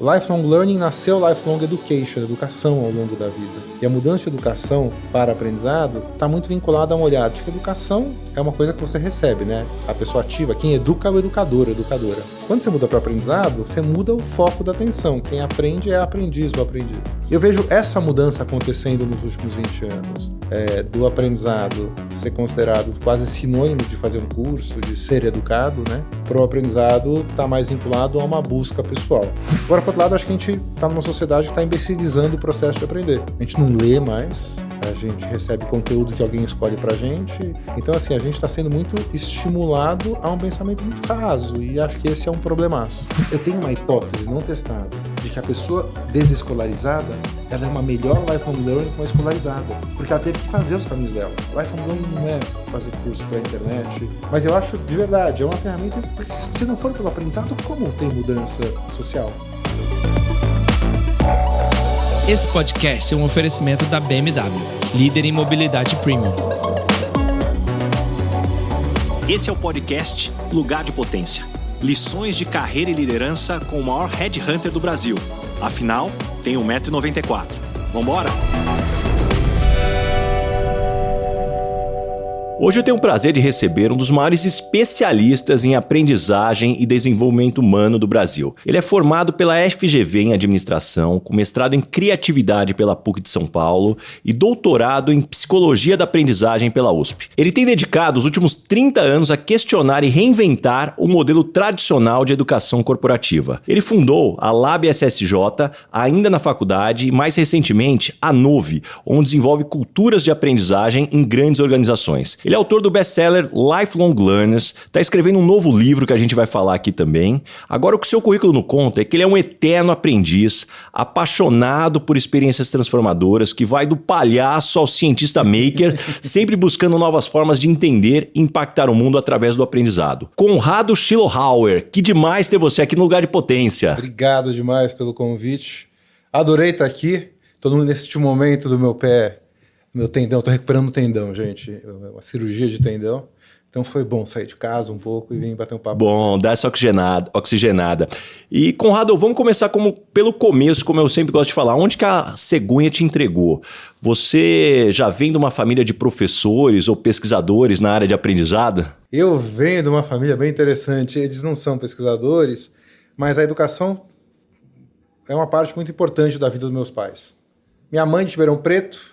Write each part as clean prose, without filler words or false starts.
Lifelong Learning nasceu Lifelong Education, educação ao longo da vida. E a mudança de educação para aprendizado está muito vinculada a um olhar de que educação é uma coisa que você recebe, né? A pessoa ativa, quem educa é o educador, a educadora. Quando você muda para aprendizado, você muda o foco da atenção. Quem aprende é aprendiz do aprendiz. Eu vejo essa mudança acontecendo nos últimos 20 anos. Do aprendizado ser considerado quase sinônimo de fazer um curso, de ser educado, né? Para o aprendizado estar mais vinculado a uma busca pessoal. Agora, por outro lado, acho que a gente está numa sociedade que está imbecilizando o processo de aprender. A gente não lê mais, a gente recebe conteúdo que alguém escolhe pra gente. Então, assim, a gente está sendo muito estimulado a um pensamento muito raso, e acho que esse é um problemaço. Eu tenho uma hipótese não testada de que a pessoa desescolarizada, ela é uma melhor lifelong learning que uma escolarizada, porque ela teve que fazer os caminhos dela. Lifelong learning não é fazer curso pela internet, mas eu acho, de verdade, é uma ferramenta, porque se não for pelo aprendizado, como tem mudança social? Esse podcast é um oferecimento da BMW, líder em mobilidade premium. Esse é o podcast Lugar de Potência. Lições de carreira e liderança com o maior headhunter do Brasil. Afinal, tem 1,94 m. Vambora? Hoje eu tenho o prazer de receber um dos maiores especialistas em aprendizagem e desenvolvimento humano do Brasil. Ele é formado pela FGV em administração, com mestrado em criatividade pela PUC de São Paulo e doutorado em psicologia da aprendizagem pela USP. Ele tem dedicado os últimos 30 anos a questionar e reinventar o modelo tradicional de educação corporativa. Ele fundou a Lab SSJ ainda na faculdade e mais recentemente a Nove, onde desenvolve culturas de aprendizagem em grandes organizações. Ele é autor do best-seller Lifelong Learners, está escrevendo um novo livro que a gente vai falar aqui também. Agora, o que o seu currículo não conta é que ele é um eterno aprendiz, apaixonado por experiências transformadoras, que vai do palhaço ao cientista maker, sempre buscando novas formas de entender e impactar o mundo através do aprendizado. Conrado Schillhauer, que demais ter você aqui no Lugar de Potência. Obrigado demais pelo convite. Adorei estar aqui. Estou neste momento do meu pé, meu tendão, estou recuperando o tendão, gente, uma cirurgia de tendão, então foi bom sair de casa um pouco e vir bater um papo. Bom, dá essa oxigenada. E, Conrado, vamos começar pelo começo, como eu sempre gosto de falar. Onde que a cegonha te entregou? Você já vem de uma família de professores ou pesquisadores na área de aprendizado? Eu venho de uma família bem interessante, eles não são pesquisadores, mas a educação é uma parte muito importante da vida dos meus pais. Minha mãe de Ribeirão Preto,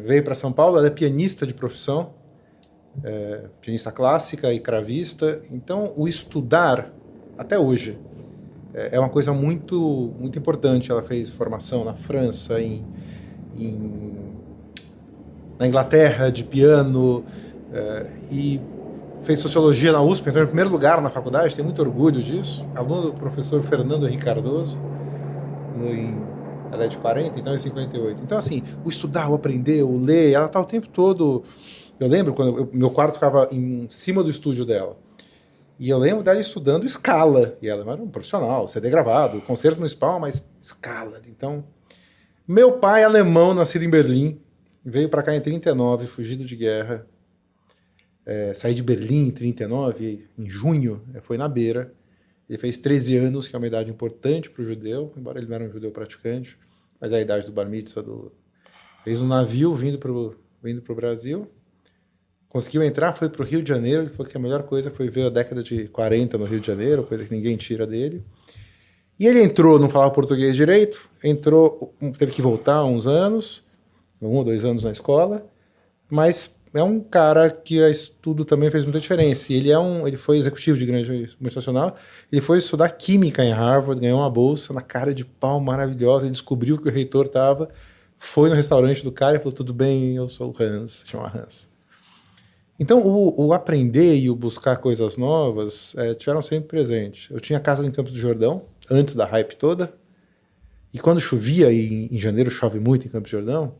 veio para São Paulo, ela é pianista de profissão, pianista clássica e cravista. Então, o estudar, até hoje, é uma coisa muito, muito importante. Ela fez formação na França, na Inglaterra, de piano, e fez sociologia na USP, entrou em primeiro lugar na faculdade, tem muito orgulho disso. Aluno do professor Fernando Henrique Cardoso, ela é de 40, então é 58. Então, assim, o estudar, o aprender, o ler, ela está o tempo todo... Eu lembro quando meu quarto ficava em cima do estúdio dela. E eu lembro dela estudando escala. E ela era um profissional, CD gravado, concerto municipal, mas escala. Então, meu pai, alemão, nascido em Berlim, veio para cá em 39, fugido de guerra. Saí de Berlim em 39, em junho, foi na Beira. Ele fez 13 anos, que é uma idade importante para o judeu, embora ele não era um judeu praticante, mas é a idade do bar mitzvah. Fez um navio vindo para o Brasil, conseguiu entrar, foi para o Rio de Janeiro. Ele falou que a melhor coisa foi ver a década de 40 no Rio de Janeiro, coisa que ninguém tira dele. E ele entrou, não falava português direito, teve que voltar uns anos, 1 ou 2 anos na escola, mas é um cara que a estudo também fez muita diferença. Ele foi executivo de grande multinacional, ele foi estudar química em Harvard, ganhou uma bolsa na cara de pau maravilhosa, ele descobriu que o reitor estava, foi no restaurante do cara e falou: tudo bem, eu sou o Hans, chama Hans. Então, o aprender e o buscar coisas novas tiveram sempre presente. Eu tinha casa em Campos do Jordão, antes da hype toda, e quando chovia, e em janeiro chove muito em Campos do Jordão,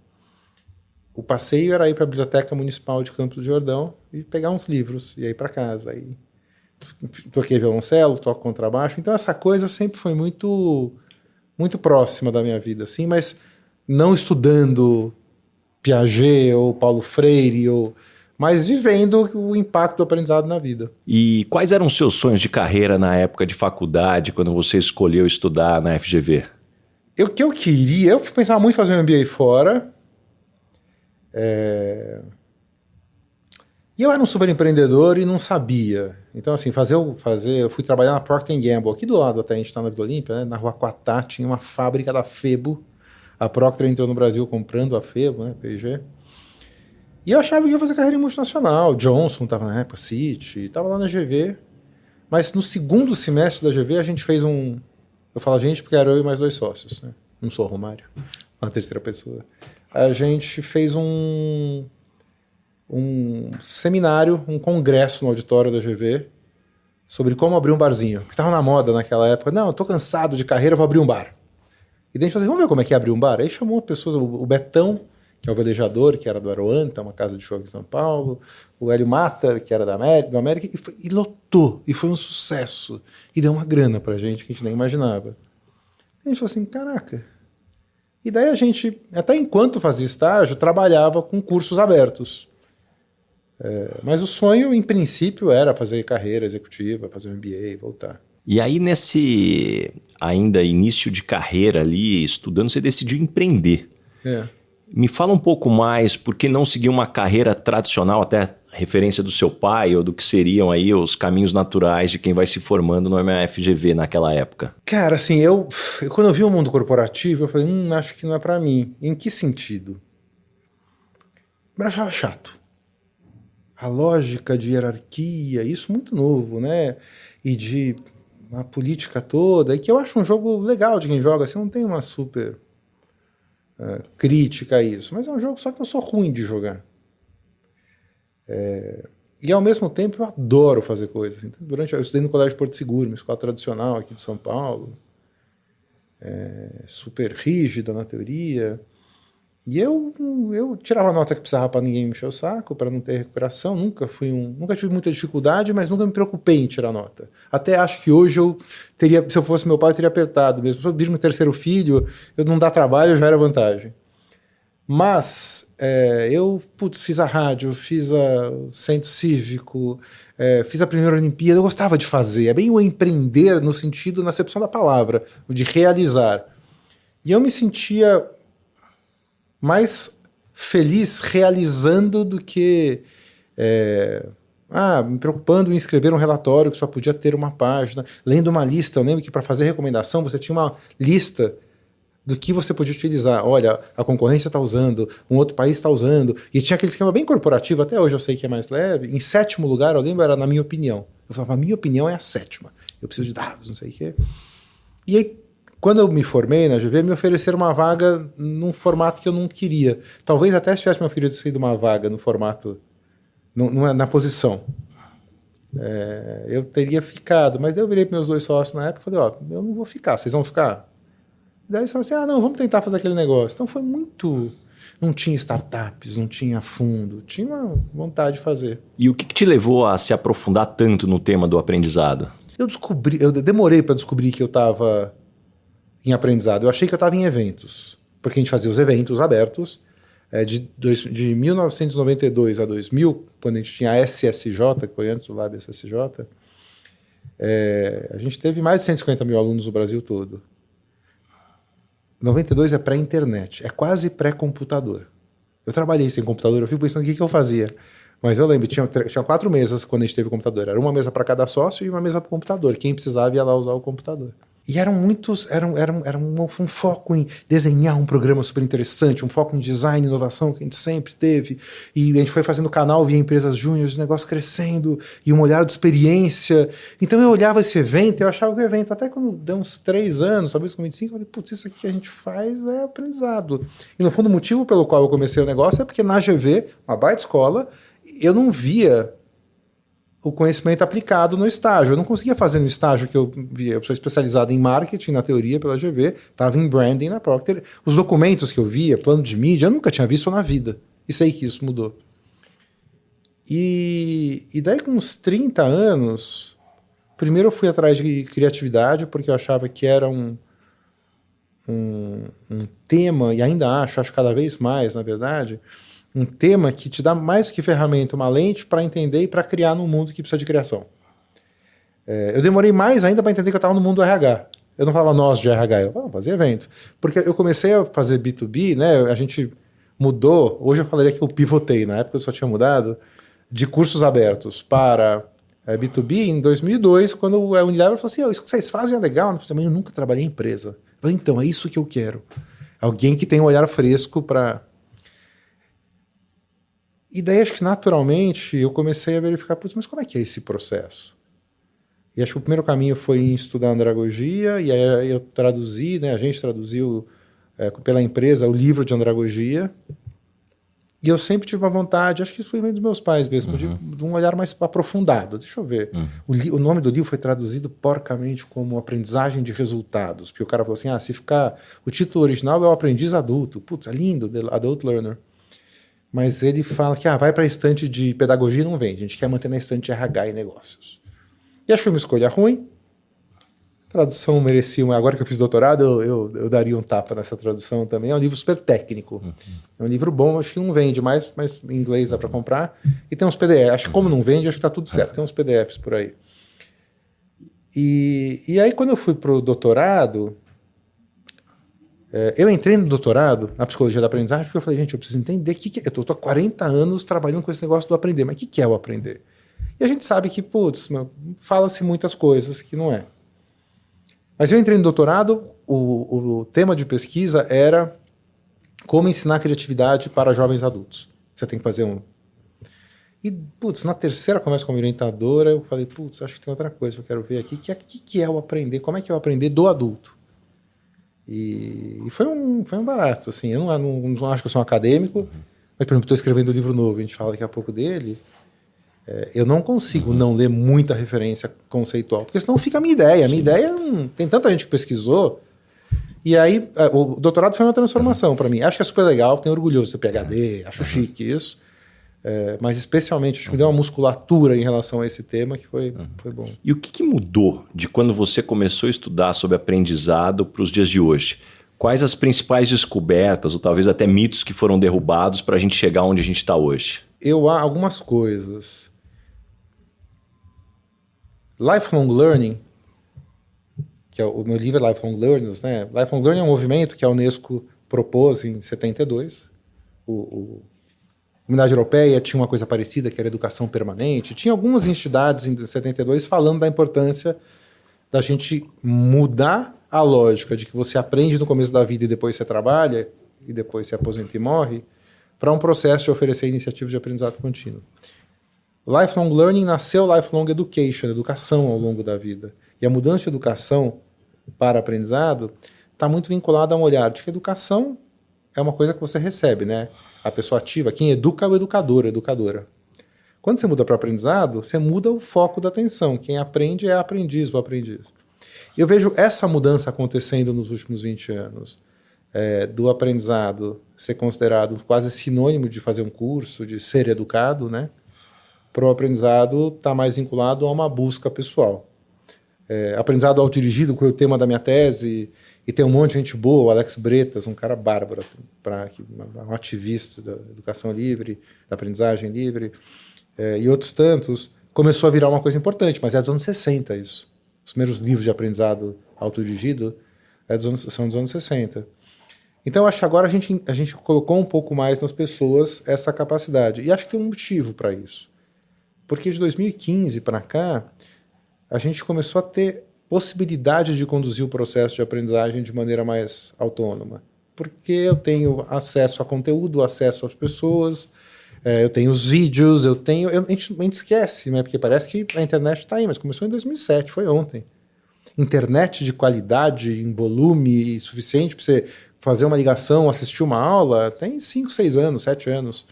o passeio era ir para a Biblioteca Municipal de Campos do Jordão e pegar uns livros e ir para casa. Aí toquei violoncelo, toco contrabaixo. Então essa coisa sempre foi muito, muito próxima da minha vida, assim, mas não estudando Piaget ou Paulo Freire, mas vivendo o impacto do aprendizado na vida. E quais eram os seus sonhos de carreira na época de faculdade, quando você escolheu estudar na FGV? O que eu queria, eu pensava muito em fazer um MBA fora. E eu era um super empreendedor e não sabia. Então, assim, eu fui trabalhar na Procter & Gamble, aqui do lado até, a gente está na Vila Olímpia, né? Na Rua Quatá, tinha uma fábrica da Febo. A Procter entrou no Brasil comprando a Febo, né? P&G. E eu achava que ia fazer carreira em multinacional. Johnson estava na época, Citi, estava lá na GV. Mas no segundo semestre da GV, a gente fez um... Eu falo a gente porque era eu e mais 2 sócios, né? Não sou o Romário, uma terceira pessoa. A gente fez um seminário, um congresso no auditório da GV sobre como abrir um barzinho. Que estava na moda naquela época. Não, eu tô cansado de carreira, vou abrir um bar. E daí a gente falou assim, vamos ver como é que é abrir um bar? Aí chamou pessoas, o Betão, que é o velejador, que era do Aroanta, uma casa de show em São Paulo, o Hélio Matter, que era do América, e lotou, e foi um sucesso. E deu uma grana pra gente que a gente nem imaginava. E a gente falou assim, caraca. E daí a gente, até enquanto fazia estágio, trabalhava com cursos abertos. Mas o sonho, em princípio, era fazer carreira executiva, fazer um MBA, voltar. E aí, nesse ainda início de carreira ali, estudando, você decidiu empreender. Me fala um pouco mais, por que não seguir uma carreira tradicional, até referência do seu pai, ou do que seriam aí os caminhos naturais de quem vai se formando no FGV naquela época? Cara, assim, quando eu vi o mundo corporativo, eu falei, acho que não é pra mim. Em que sentido? Eu achava chato. A lógica de hierarquia, isso muito novo, né? E de uma política toda, e que eu acho um jogo legal de quem joga, assim, não tem uma super crítica a isso, mas é um jogo só que eu sou ruim de jogar. E ao mesmo tempo eu adoro fazer coisas. Então, eu estudei no Colégio Porto Seguro, uma escola tradicional aqui de São Paulo, super rígida na teoria. E eu tirava a nota que precisava para ninguém me encher o saco, para não ter recuperação. Nunca tive muita dificuldade, mas nunca me preocupei em tirar nota. Até acho que hoje se eu fosse meu pai, eu teria apertado mesmo. Se eu vir no terceiro filho, eu não dar trabalho, já era vantagem. Mas eu fiz a rádio, fiz o centro cívico, fiz a primeira Olimpíada, eu gostava de fazer. É bem o empreender no sentido, na acepção da palavra, o de realizar. E eu me sentia mais feliz realizando do que me preocupando em escrever um relatório que só podia ter uma página, lendo uma lista. Eu lembro que para fazer recomendação você tinha uma lista do que você podia utilizar. Olha, a concorrência está usando, um outro país está usando, e tinha aquele esquema bem corporativo, até hoje eu sei que é mais leve. Em 7º lugar, eu lembro, era na minha opinião. Eu falava, a minha opinião é a 7ª, eu preciso de dados, não sei o quê. E aí, quando eu me formei na GV, me ofereceram uma vaga num formato que eu não queria. Talvez até se tivesse me oferecido uma vaga no formato, na posição, eu teria ficado. Mas daí eu virei para meus 2 sócios na época e falei, eu não vou ficar, vocês vão ficar? E daí eles falaram assim, não, vamos tentar fazer aquele negócio. Então foi muito... Não tinha startups, não tinha fundo, tinha uma vontade de fazer. E o que te levou a se aprofundar tanto no tema do aprendizado? Eu demorei para descobrir que eu estava em aprendizado. Eu achei que eu estava em eventos, porque a gente fazia os eventos abertos de 1992 a 2000, quando a gente tinha a SSJ, que foi antes do Lab SSJ, a gente teve mais de 150 mil alunos no Brasil todo. 92 é pré-internet, é quase pré-computador. Eu trabalhei sem computador, eu fico pensando o que eu fazia. Mas eu lembro, tinha 4 mesas quando a gente teve computador. Era uma mesa para cada sócio e uma mesa para o computador. Quem precisava ia lá usar o computador. E eram muitos, era um foco em desenhar um programa super interessante, um foco em design e inovação que a gente sempre teve. E a gente foi fazendo canal via empresas júniores, o negócio crescendo, e um olhar de experiência. Então eu olhava esse evento, eu achava que o evento, até quando deu uns 3 anos, talvez com 25, eu falei, putz, isso aqui que a gente faz é aprendizado. E no fundo o motivo pelo qual eu comecei o negócio é porque na GV, uma baita escola, eu não via o conhecimento aplicado no estágio. Eu não conseguia fazer no estágio que eu via. Eu sou especializado em marketing, na teoria, pela GV, estava em branding na Procter. Os documentos que eu via, plano de mídia, eu nunca tinha visto na vida. E sei que isso mudou. E daí, com uns 30 anos, primeiro eu fui atrás de criatividade, porque eu achava que era um tema, e ainda acho cada vez mais, na verdade, um tema que te dá mais do que ferramenta, uma lente para entender e para criar num mundo que precisa de criação. Eu demorei mais ainda para entender que eu estava no mundo do RH. Eu não falava nós de RH, eu fazia eventos. Porque eu comecei a fazer B2B, né? A gente mudou, hoje eu falaria que eu pivotei, na época eu só tinha mudado, de cursos abertos para B2B em 2002, quando a Unilever falou assim, isso que vocês fazem é legal. Eu falei, eu nunca trabalhei em empresa. Eu falei, então, é isso que eu quero. Alguém que tem um olhar fresco para... E daí acho que naturalmente eu comecei a verificar, putz, mas como é que é esse processo? E acho que o primeiro caminho foi em estudar andragogia, e aí eu traduzi, né, a gente traduziu pela empresa o livro de andragogia, e eu sempre tive uma vontade, acho que isso foi meio dos meus pais mesmo, de um olhar mais aprofundado. Deixa eu ver. O nome do livro foi traduzido porcamente como Aprendizagem de Resultados, porque o cara falou assim, se ficar... O título original é O Aprendiz Adulto. Putz, é lindo, The Adult Learner. Mas ele fala que vai para a estante de pedagogia e não vende, a gente quer manter na estante de RH e negócios. E achei uma escolha ruim. A tradução merecia... Agora que eu fiz doutorado, eu daria um tapa nessa tradução também. É um livro super técnico. É um livro bom, acho que não vende mais, mas em inglês dá para comprar. E tem uns PDFs. Acho que como não vende, acho que está tudo certo. Tem uns PDFs por aí. E aí, quando eu fui para o doutorado... eu entrei no doutorado, na psicologia da aprendizagem, porque eu falei, gente, eu preciso entender o que é. Eu estou há 40 anos trabalhando com esse negócio do aprender, mas o que é o aprender? E a gente sabe que, fala-se muitas coisas que não é. Mas eu entrei no doutorado, o tema de pesquisa era como ensinar criatividade para jovens adultos. Você tem que fazer um... E, na terceira conversa com a minha orientadora, eu falei, acho que tem outra coisa que eu quero ver aqui, que é o aprender, como é que é o aprender do adulto? E foi um barato, assim, eu não acho que eu sou um acadêmico, mas, por exemplo, estou escrevendo um livro novo, a gente fala daqui a pouco dele, eu não consigo não ler muita referência conceitual, porque senão fica a minha ideia. A minha ideia tem tanta gente que pesquisou, e aí o doutorado foi uma transformação para mim. Acho que é super legal, tenho orgulhoso de ser PhD, acho chique isso, mas especialmente acho que me deu uma musculatura em relação a esse tema que foi bom. E o que mudou de quando você começou a estudar sobre aprendizado para os dias de hoje? Quais as principais descobertas, ou talvez até mitos que foram derrubados para a gente chegar onde a gente está hoje? Há algumas coisas. Lifelong Learning, que é o meu livro é Lifelong Learners, né? Lifelong Learning é um movimento que a Unesco propôs em 72. A Comunidade Europeia tinha uma coisa parecida, que era educação permanente. Tinha algumas entidades em 72 falando da importância da gente mudar a lógica de que você aprende no começo da vida e depois você trabalha, e depois se aposenta e morre, para um processo de oferecer iniciativas de aprendizado contínuo. Lifelong Learning nasceu Lifelong Education, educação ao longo da vida. E a mudança de educação para aprendizado está muito vinculada a um olhar de que educação é uma coisa que você recebe, né? A pessoa ativa, quem educa é o educador, a educadora. Quando você muda para aprendizado, você muda o foco da atenção. Quem aprende é a aprendiz, o aprendiz. Eu vejo essa mudança acontecendo nos últimos 20 anos. Do aprendizado ser considerado quase sinônimo de fazer um curso, de ser educado, né? Para o aprendizado estar mais vinculado a uma busca pessoal. Aprendizado autodirigido, que é o tema da minha tese, e tem um monte de gente boa, o Alex Bretas, um cara bárbaro, um ativista da educação livre, da aprendizagem livre, e outros tantos, começou a virar uma coisa importante, mas é dos anos 60 isso. Os primeiros livros de aprendizado autodirigido são dos anos 60. Então, acho que agora a gente colocou um pouco mais nas pessoas essa capacidade. E acho que tem um motivo para isso. Porque de 2015 para cá, a gente começou a ter possibilidade de conduzir o processo de aprendizagem de maneira mais autônoma. Porque eu tenho acesso a conteúdo, acesso às pessoas, eu tenho os vídeos, a gente esquece, né? Porque parece que a internet está aí, mas começou em 2007, foi ontem. Internet de qualidade, em volume suficiente para você fazer uma ligação, assistir uma aula, tem 5, 6 anos, 7 anos.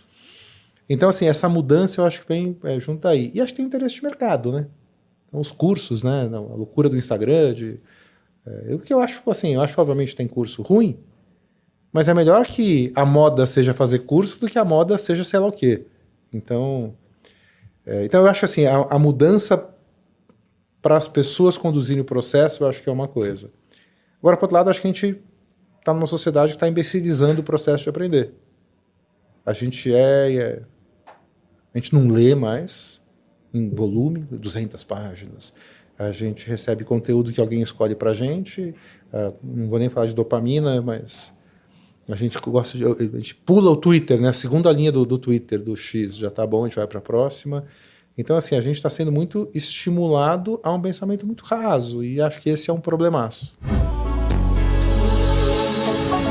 Então, assim, essa mudança eu acho que vem junto aí. E acho que tem interesse de mercado, né? Então, os cursos, né? A loucura do Instagram. O que eu acho, assim, obviamente tem curso ruim, mas é melhor que a moda seja fazer curso do que a moda seja sei lá o quê. Então eu acho assim, a mudança para as pessoas conduzirem o processo, eu acho que é uma coisa. Agora, por outro lado, acho que a gente está numa sociedade que está imbecilizando o processo de aprender. A gente não lê mais em volume, 200 páginas. A gente recebe conteúdo que alguém escolhe para a gente. Não vou nem falar de dopamina, mas a gente gosta a gente pula o Twitter, né? A segunda linha do Twitter, do X, já está bom, a gente vai para a próxima. Então, assim, a gente está sendo muito estimulado a um pensamento muito raso, e acho que esse é um problemaço.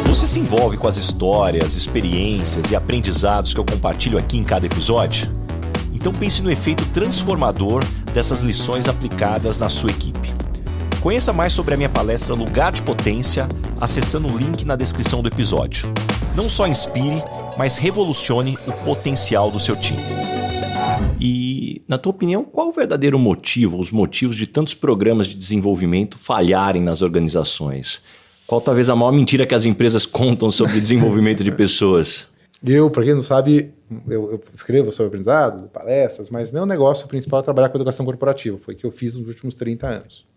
Você se envolve com as histórias, experiências e aprendizados que eu compartilho aqui em cada episódio? Então pense no efeito transformador dessas lições aplicadas na sua equipe. Conheça mais sobre a minha palestra Lugar de Potência acessando o link na descrição do episódio. Não só inspire, mas revolucione o potencial do seu time. E, na tua opinião, qual o verdadeiro motivo, os motivos de tantos programas de desenvolvimento falharem nas organizações? Qual talvez a maior mentira que as empresas contam sobre desenvolvimento de pessoas? Para quem não sabe, eu escrevo sobre aprendizado, palestras, mas meu negócio principal é trabalhar com educação corporativa. Foi o que eu fiz nos últimos 30 anos.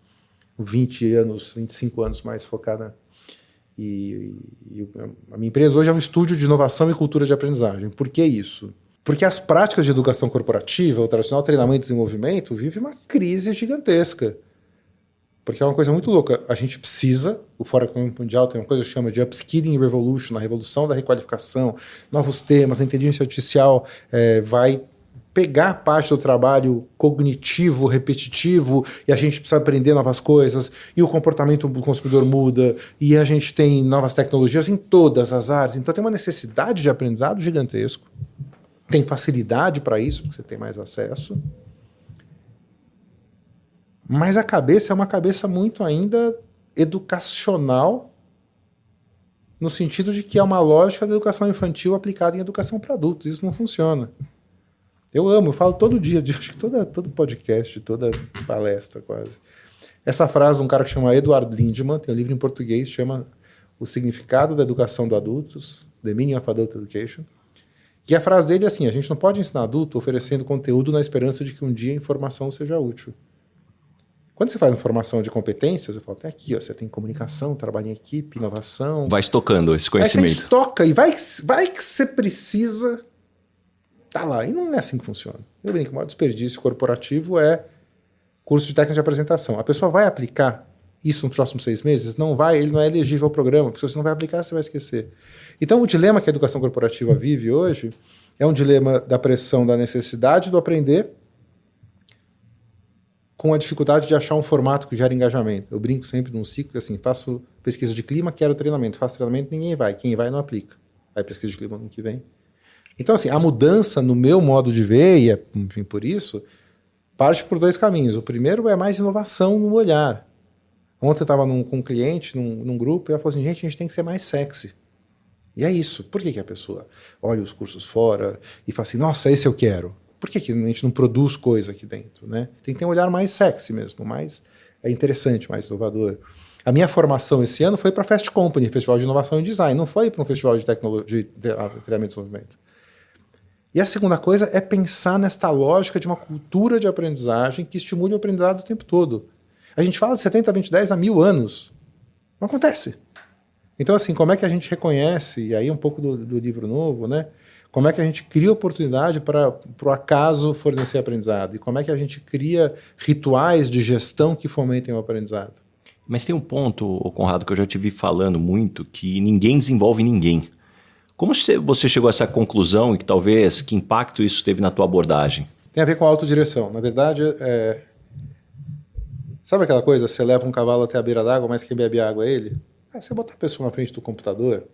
20 anos, 25 anos mais focada. A minha empresa hoje é um estúdio de inovação e cultura de aprendizagem. Por que isso? Porque as práticas de educação corporativa, o tradicional treinamento e desenvolvimento, vive uma crise gigantesca. Porque é uma coisa muito louca. A gente precisa, o Fórum Econômico Mundial tem uma coisa que chama de Upskilling Revolution, a revolução da requalificação, novos temas, a inteligência artificial vai pegar parte do trabalho cognitivo, repetitivo, e a gente precisa aprender novas coisas, e o comportamento do consumidor muda, e a gente tem novas tecnologias em todas as áreas. Então tem uma necessidade de aprendizado gigantesco. Tem facilidade para isso, porque você tem mais acesso. Mas a cabeça é uma cabeça muito ainda educacional, no sentido de que é uma lógica da educação infantil aplicada em educação para adultos. Isso não funciona. Eu falo todo dia, acho que todo podcast, toda palestra quase. Essa frase de um cara que chama Edward Lindemann, tem um livro em português, chama O Significado da Educação dos Adultos, The Meaning of Adult Education. E a frase dele é assim: a gente não pode ensinar adulto oferecendo conteúdo na esperança de que um dia a informação seja útil. Quando você faz formação de competências, eu falo, tem aqui, ó, você tem comunicação, trabalho em equipe, inovação. Vai estocando esse conhecimento. Aí você estoca e vai que você precisa, tá lá. E não é assim que funciona. Eu brinco, o maior desperdício corporativo é curso de técnica de apresentação. A pessoa vai aplicar isso nos próximos 6 meses? Não vai, ele não é elegível ao programa, porque se você não vai aplicar, você vai esquecer. Então, o dilema que a educação corporativa vive hoje é um dilema da pressão da necessidade do aprender com a dificuldade de achar um formato que gera engajamento. Eu brinco sempre num ciclo assim, faço pesquisa de clima, quero treinamento. Faço treinamento, ninguém vai. Quem vai não aplica. Aí pesquisa de clima ano que vem. Então, assim, a mudança no meu modo de ver, e enfim, por isso, parte por 2 caminhos. O primeiro é mais inovação no olhar. Ontem eu estava com um cliente, num grupo, e ela falou assim, gente, a gente tem que ser mais sexy. E é isso. Por que a pessoa olha os cursos fora e fala assim, nossa, esse eu quero? Por que a gente não produz coisa aqui dentro, né? Tem que ter um olhar mais sexy mesmo, mais interessante, mais inovador. A minha formação esse ano foi para a Fast Company, Festival de Inovação e Design, não foi para um festival de tecnologia, de treinamento e desenvolvimento. E a segunda coisa é pensar nesta lógica de uma cultura de aprendizagem que estimule o aprendizado o tempo todo. A gente fala de 70, 20, 10 a 1000 anos. Não acontece. Então, assim, como é que a gente reconhece, e aí um pouco do livro novo, né? Como é que a gente cria oportunidade para o acaso fornecer aprendizado? E como é que a gente cria rituais de gestão que fomentem o aprendizado? Mas tem um ponto, Conrado, que eu já te vi falando muito, que ninguém desenvolve ninguém. Como você chegou a essa conclusão e que impacto isso teve na tua abordagem? Tem a ver com a autodireção. Na verdade, sabe aquela coisa, você leva um cavalo até a beira d'água, mas quem bebe água é ele? Você botar a pessoa na frente do computador,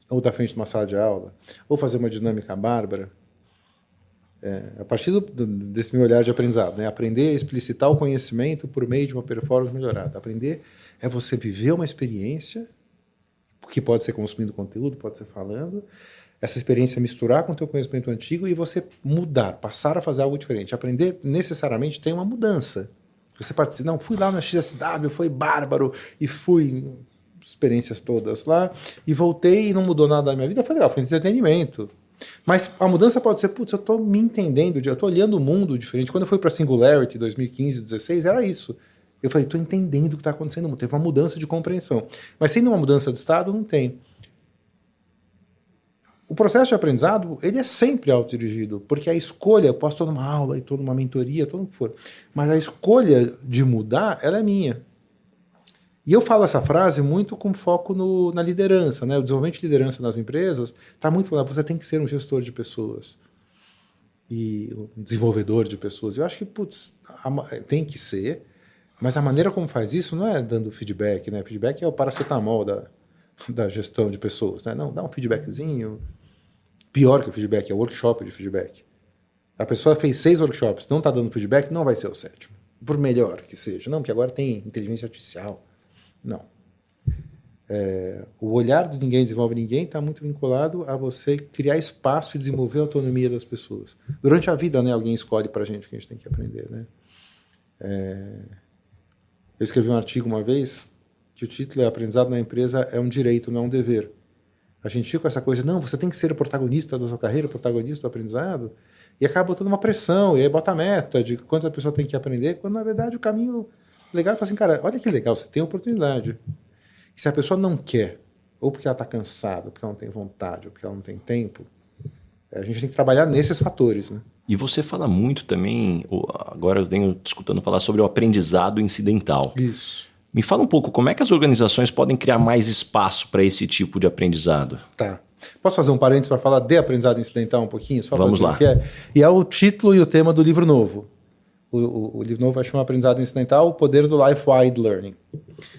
ou da frente de uma sala de aula, ou fazer uma dinâmica bárbara, a partir desse meu olhar de aprendizado, né? Aprender a explicitar o conhecimento por meio de uma performance melhorada. Aprender é você viver uma experiência, que pode ser consumindo conteúdo, pode ser falando, essa experiência misturar com o teu conhecimento antigo e você mudar, passar a fazer algo diferente. Aprender necessariamente tem uma mudança. Você participa, não, fui lá na XSW, foi bárbaro, e fui... experiências todas lá, e voltei e não mudou nada na minha vida, foi legal, foi entretenimento. Mas a mudança pode ser, putz, eu estou me entendendo, eu estou olhando o mundo diferente. Quando eu fui para Singularity, 2015, 2016, era isso. Eu falei, estou entendendo o que está acontecendo no mundo. Teve uma mudança de compreensão. Mas sendo uma mudança de estado, não tem. o processo de aprendizado, ele é sempre autodirigido, porque a escolha, eu posso estar numa aula, estou numa mentoria, estou no que for, mas a escolha de mudar, ela é minha. E eu falo essa frase muito com foco na liderança, né? O desenvolvimento de liderança nas empresas está muito lá, você tem que ser um gestor de pessoas e um desenvolvedor de pessoas. Eu acho que, tem que ser, mas a maneira como faz isso não é dando feedback, né? Feedback é o paracetamol da gestão de pessoas, né? Não, dá um feedbackzinho. Pior que o feedback é o workshop de feedback. A pessoa fez 6 workshops, não está dando feedback, não vai ser o 7º. Por melhor que seja. Não, porque agora tem inteligência artificial. Não. O olhar de ninguém desenvolve ninguém está muito vinculado a você criar espaço e desenvolver a autonomia das pessoas. Durante a vida, né, alguém escolhe para a gente o que a gente tem que aprender. Né? Eu escrevi um artigo uma vez que o título é Aprendizado na Empresa é um direito, não é um dever. A gente fica com essa coisa, não, você tem que ser o protagonista da sua carreira, o protagonista do aprendizado, e acaba botando uma pressão, e aí bota a meta de quanto a pessoa tem que aprender, quando na verdade o caminho legal é falar assim, cara, olha que legal, você tem a oportunidade. E se a pessoa não quer, ou porque ela está cansada, ou porque ela não tem vontade, ou porque ela não tem tempo, a gente tem que trabalhar nesses fatores, né? E você fala muito também, agora eu venho escutando falar sobre o aprendizado incidental. Isso. Me fala um pouco, como é que as organizações podem criar mais espaço para esse tipo de aprendizado? Tá. Posso fazer um parênteses para falar de aprendizado incidental um pouquinho? Só Vamos lá. Que é? E é o título e o tema do livro novo. O livro novo vai chamar Aprendizado Incidental, o poder do Life-Wide Learning.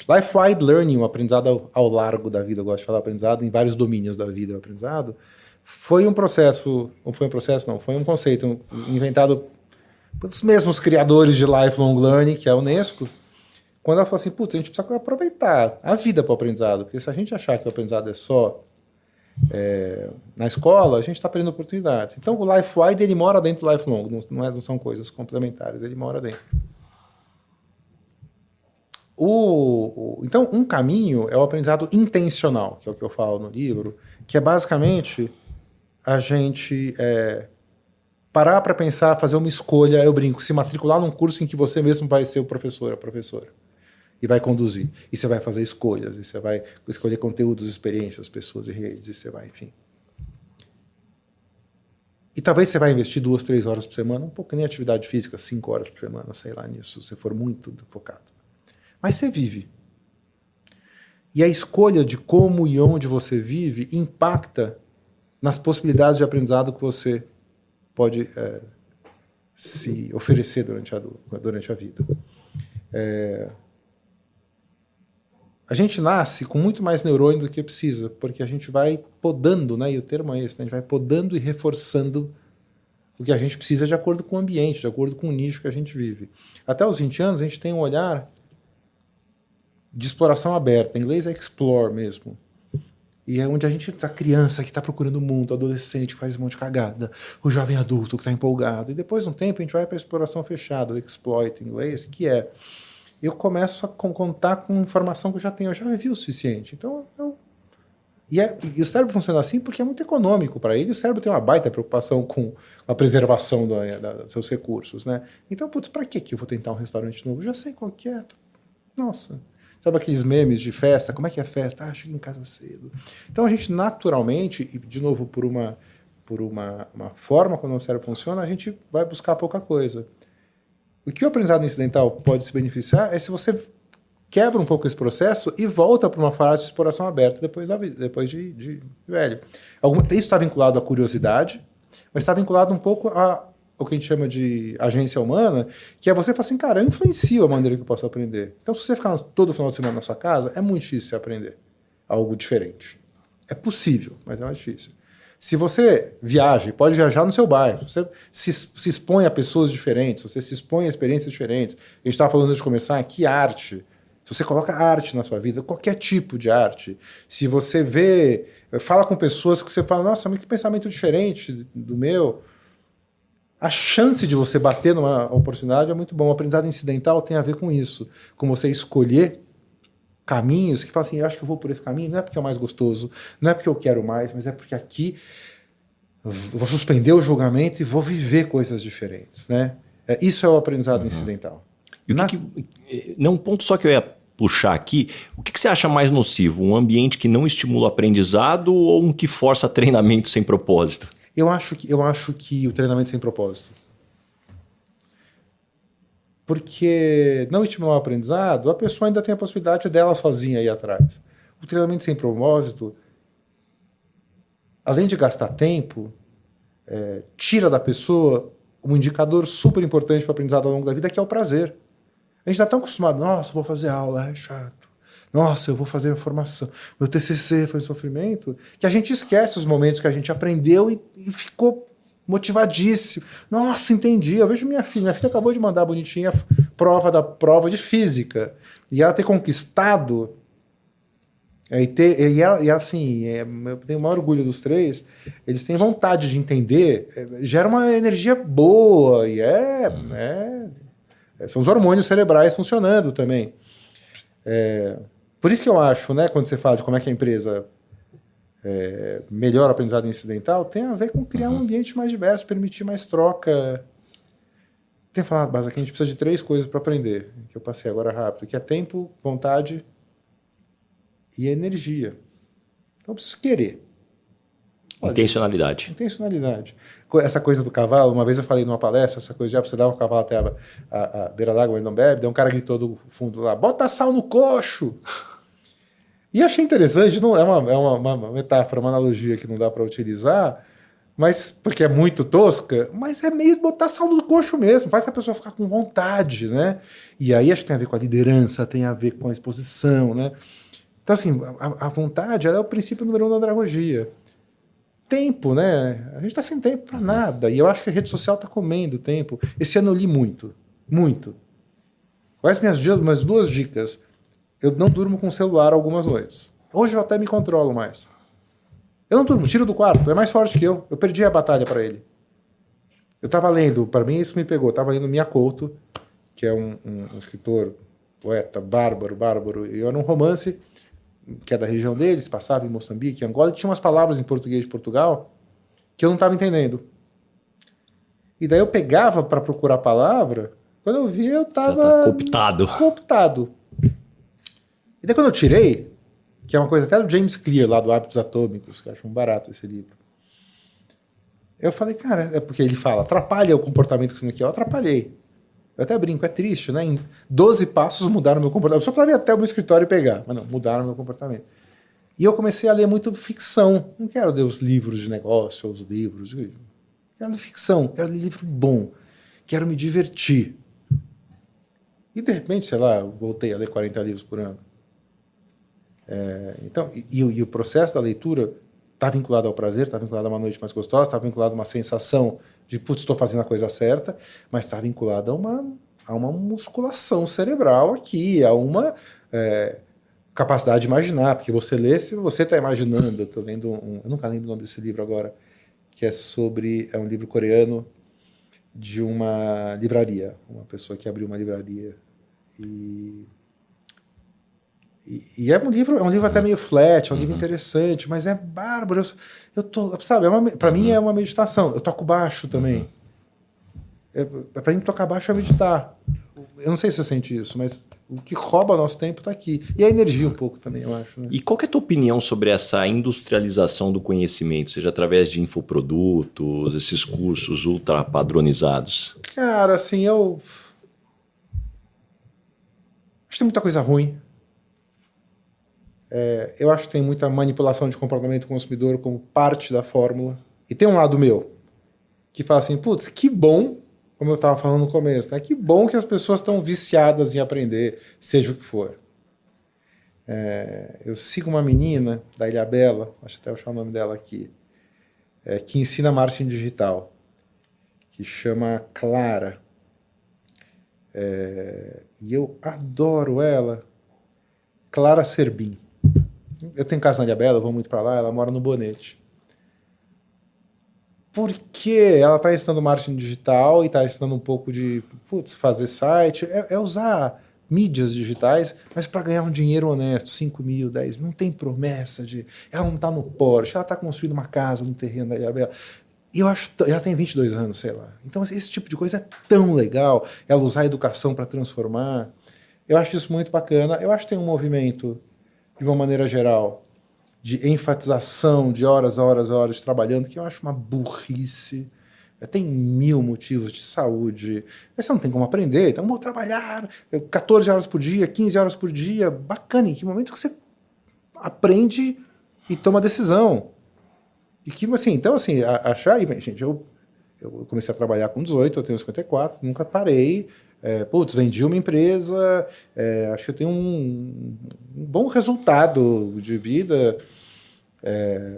Life-Wide Learning, o aprendizado ao largo da vida, eu gosto de falar aprendizado em vários domínios da vida, o aprendizado, foi um conceito inventado pelos mesmos criadores de Lifelong Learning, que é a Unesco, quando ela falou assim, a gente precisa aproveitar a vida para o aprendizado, porque se a gente achar que o aprendizado é só na escola, a gente está perdendo oportunidades. Então, o Life-Wide, ele mora dentro do Lifelong, não são coisas complementares, ele mora dentro. Então, um caminho é o aprendizado intencional, que é o que eu falo no livro, que é basicamente a gente parar para pensar, fazer uma escolha, eu brinco, se matricular num curso em que você mesmo vai ser o professor, a professora. E vai conduzir. E você vai fazer escolhas, e você vai escolher conteúdos, experiências, pessoas e redes, e você vai, enfim. E talvez você vai investir 2, 3 horas por semana, um pouco nem atividade física, 5 horas por semana, sei lá nisso, se você for muito focado. Mas você vive. E a escolha de como e onde você vive impacta nas possibilidades de aprendizado que você pode se oferecer durante a vida. A gente nasce com muito mais neurônio do que precisa, porque a gente vai podando, né? E o termo é esse, né? A gente vai podando e reforçando o que a gente precisa de acordo com o ambiente, de acordo com o nicho que a gente vive. Até os 20 anos, a gente tem um olhar de exploração aberta. Em inglês é explore mesmo. E é onde a gente está criança que está procurando o mundo, o adolescente que faz um monte de cagada, o jovem adulto que está empolgado. E depois de um tempo, a gente vai para a exploração fechada, o exploit em inglês, que é... eu começo a contar com informação que eu já tenho, eu já vivi o suficiente. Então, e o cérebro funciona assim porque é muito econômico para ele, o cérebro tem uma baita preocupação com a preservação dos seus recursos, né? Então, para que eu vou tentar um restaurante novo? Eu já sei qual que é. Nossa, sabe aqueles memes de festa? Como é que é festa? Chega em casa cedo. Então, a gente naturalmente, e de novo por uma forma como o cérebro funciona, a gente vai buscar pouca coisa. O que o aprendizado incidental pode se beneficiar é se você quebra um pouco esse processo e volta para uma fase de exploração aberta depois de velho. Isso está vinculado à curiosidade, mas está vinculado um pouco ao que a gente chama de agência humana, que é você falar assim, cara, eu influencio a maneira que eu posso aprender. Então, se você ficar todo final de semana na sua casa, é muito difícil você aprender algo diferente. É possível, mas é mais difícil. Se você viaja, pode viajar no seu bairro, você se expõe a pessoas diferentes, você se expõe a experiências diferentes. A gente estava falando antes de começar aqui, arte. Se você coloca arte na sua vida, qualquer tipo de arte, se você fala com pessoas que você fala, nossa, mas que pensamento diferente do meu, a chance de você bater numa oportunidade é muito bom. O aprendizado incidental tem a ver com isso, com você escolher caminhos que falam assim, eu acho que eu vou por esse caminho, não é porque é o mais gostoso, não é porque eu quero mais, mas é porque aqui eu vou suspender o julgamento e vou viver coisas diferentes, né? Isso é o aprendizado incidental. E um ponto só que eu ia puxar aqui, o que você acha mais nocivo? Um ambiente que não estimula o aprendizado ou um que força treinamento sem propósito? Eu acho que o treinamento sem propósito. Porque não estimular o aprendizado, a pessoa ainda tem a possibilidade dela sozinha ir atrás. O treinamento sem propósito, além de gastar tempo, tira da pessoa um indicador super importante para o aprendizado ao longo da vida, que é o prazer. A gente está tão acostumado, nossa, vou fazer aula, é chato. Nossa, eu vou fazer a formação. Meu TCC foi um sofrimento, que a gente esquece os momentos que a gente aprendeu e ficou motivadíssimo. Nossa, entendi. Eu vejo minha filha acabou de mandar bonitinha a prova de física. E ela ter conquistado, eu tenho o maior orgulho dos três, eles têm vontade de entender, gera uma energia boa, e são os hormônios cerebrais funcionando também. Por isso que eu acho, né, quando você fala de como é que a empresa melhora o aprendizado incidental, tem a ver com criar um ambiente mais diverso, permitir mais troca. Tem falado, basicamente, a gente precisa de 3 coisas para aprender, que eu passei agora rápido, que é tempo, vontade e energia. Então eu preciso querer. Intencionalidade. Essa coisa do cavalo, uma vez eu falei numa palestra, essa coisa de você dá o cavalo até a beira d'água, ele não bebe, daí um cara gritou do fundo lá, bota sal no coxo! E achei interessante, não, é uma metáfora, uma analogia que não dá para utilizar, mas porque é muito tosca, mas é meio botar sal no coxo mesmo, faz a pessoa ficar com vontade, né? E aí acho que tem a ver com a liderança, tem a ver com a exposição, né? Então, assim, a vontade ela é o princípio número 1 da andragogia. Tempo, né? A gente está sem tempo para nada. E eu acho que a rede social está comendo tempo. Esse ano eu li muito. Muito. Quais minhas 2 dicas? Eu não durmo com o celular algumas noites. Hoje eu até me controlo mais. Eu não durmo, tiro do quarto. É mais forte que eu. Eu perdi a batalha para ele. Eu estava lendo, para mim isso me pegou. Eu estava lendo Mia Couto, que é um escritor, poeta, bárbaro. E era um romance que é da região deles, passava em Moçambique, em Angola, e tinha umas palavras em português de Portugal que eu não estava entendendo. E daí eu pegava para procurar a palavra, quando eu vi eu estava cooptado. E daí quando eu tirei, que é uma coisa até do James Clear, lá do Hábitos Atômicos, que eu acho um barato esse livro, eu falei, cara, é porque ele fala, atrapalha o comportamento que você não quer, eu atrapalhei. Eu até brinco, é triste, né? Em 12 passos mudaram o meu comportamento. Só para ir até o meu escritório e pegar. Mas não, mudaram o meu comportamento. E eu comecei a ler muito ficção. Não quero ler os livros de negócio, os livros. Quero ler ficção, quero ler livro bom. Quero me divertir. E de repente, sei lá, eu voltei a ler 40 livros por ano. Então, o processo da leitura está vinculado ao prazer, está vinculado a uma noite mais gostosa, está vinculado a uma sensação de, putz, estou fazendo a coisa certa, mas está vinculado a uma musculação cerebral aqui, a uma capacidade de imaginar, porque você lê, se você está imaginando, eu estou lendo eu nunca lembro o nome desse livro agora, que é um livro coreano de uma livraria, uma pessoa que abriu uma livraria e é um livro até meio flat, é um livro interessante, mas é bárbaro. Eu tô, sabe, para mim é uma meditação. Eu toco baixo também. Para mim tocar baixo é meditar. Eu não sei se você sente isso, mas o que rouba nosso tempo está aqui. E a energia um pouco também, eu acho. Né? E qual que é a tua opinião sobre essa industrialização do conhecimento, seja através de infoprodutos, esses cursos ultra padronizados? Cara, assim, eu acho que tem muita coisa ruim. Eu acho que tem muita manipulação de comportamento do consumidor como parte da fórmula. E tem um lado meu que fala assim, putz, que bom, como eu estava falando no começo, né? Que bom que as pessoas estão viciadas em aprender, seja o que for. Eu sigo uma menina da Ilhabela, acho que até eu achar o nome dela aqui, que ensina marketing digital, que chama Clara. E eu adoro ela. Clara Serbin. Eu tenho casa na Ilhabela, eu vou muito para lá, ela mora no Bonete. Porque ela está ensinando marketing digital e está ensinando um pouco de fazer site, usar mídias digitais, mas para ganhar um dinheiro honesto, 5 mil, 10 mil, não tem promessa de... Ela não está no Porsche, ela está construindo uma casa no terreno da Ilhabela. E eu acho ela tem 22 anos, sei lá. Então esse tipo de coisa é tão legal, ela usar a educação para transformar. Eu acho isso muito bacana. Eu acho que tem um movimento, de uma maneira geral, de enfatização de horas trabalhando, que eu acho uma burrice. Tem 1000 motivos de saúde. Mas você não tem como aprender, então vou trabalhar 14 horas por dia, 15 horas por dia. Bacana, em que momento que você aprende e toma decisão? E que, assim, então, assim, achar aí, gente, eu comecei a trabalhar com 18, eu tenho 54, nunca parei. Vendi uma empresa, acho que eu tenho um bom resultado de vida.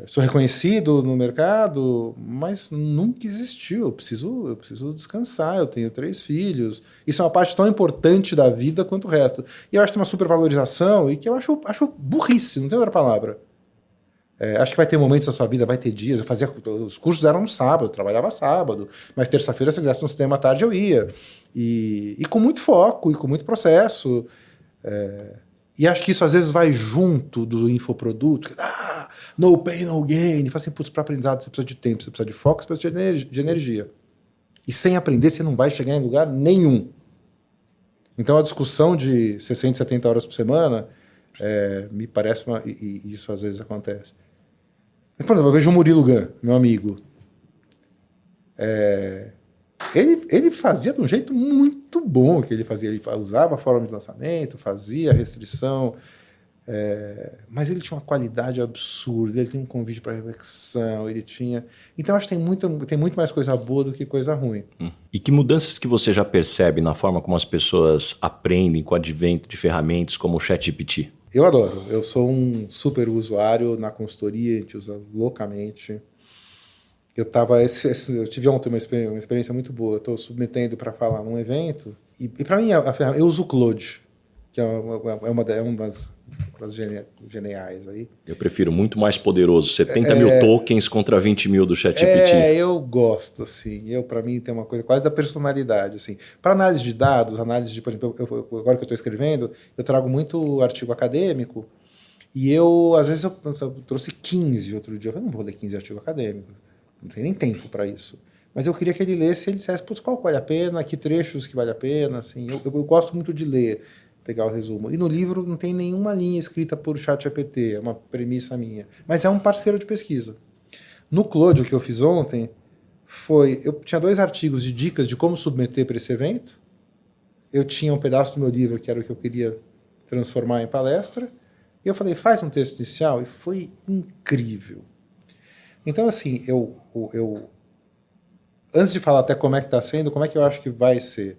Sou reconhecido no mercado, mas nunca existiu. Eu preciso descansar. Eu tenho 3 filhos. Isso é uma parte tão importante da vida quanto o resto. E eu acho que tem uma supervalorização e que eu acho burrice, não tem outra palavra. Acho que vai ter momentos da sua vida, vai ter dias. Os cursos eram no sábado, eu trabalhava sábado, mas terça-feira, se eu quisesse no cinema à tarde, eu ia. E com muito foco e com muito processo. E acho que isso às vezes vai junto do infoproduto. No pain, no gain. E fala assim, para aprendizado você precisa de tempo, você precisa de foco, você precisa de energia. E sem aprender você não vai chegar em lugar nenhum. Então a discussão de 60, 70 horas por semana me parece e isso às vezes acontece. Por exemplo, eu vejo o Murilo Gun, meu amigo. Ele fazia de um jeito muito bom o que ele fazia. Ele usava a forma de lançamento, fazia a restrição, mas ele tinha uma qualidade absurda, ele tinha um convite para reflexão, ele tinha... Então, acho que tem muito mais coisa boa do que coisa ruim. E que mudanças que você já percebe na forma como as pessoas aprendem com o advento de ferramentas como o ChatGPT? Eu adoro. Eu sou um super usuário na consultoria, a gente usa loucamente. Eu tive ontem uma experiência muito boa. Estou submetendo para falar num evento e para mim a ferramenta, eu uso o Claude, que é uma das geniais aí. Eu prefiro muito mais poderoso, 70 mil tokens contra 20 mil do ChatGPT. Eu gosto, assim. Para mim tem uma coisa quase da personalidade, assim. Para análise de dados, por exemplo, agora que eu estou escrevendo, eu trago muito artigo acadêmico e às vezes eu trouxe 15 outro dia. Eu não vou ler 15 artigos acadêmicos. Não tem nem tempo para isso. Mas eu queria que ele lesse e ele dissesse, qual vale a pena, que trechos que vale a pena. Assim. Eu gosto muito de ler, pegar o resumo. E no livro não tem nenhuma linha escrita por ChatGPT, é uma premissa minha. Mas é um parceiro de pesquisa. No Claude, o que eu fiz ontem eu tinha 2 artigos de dicas de como submeter para esse evento. Eu tinha um pedaço do meu livro, que era o que eu queria transformar em palestra. E eu falei, faz um texto inicial. E foi incrível. Então, assim, antes de falar até como é que está sendo, como é que eu acho que vai ser?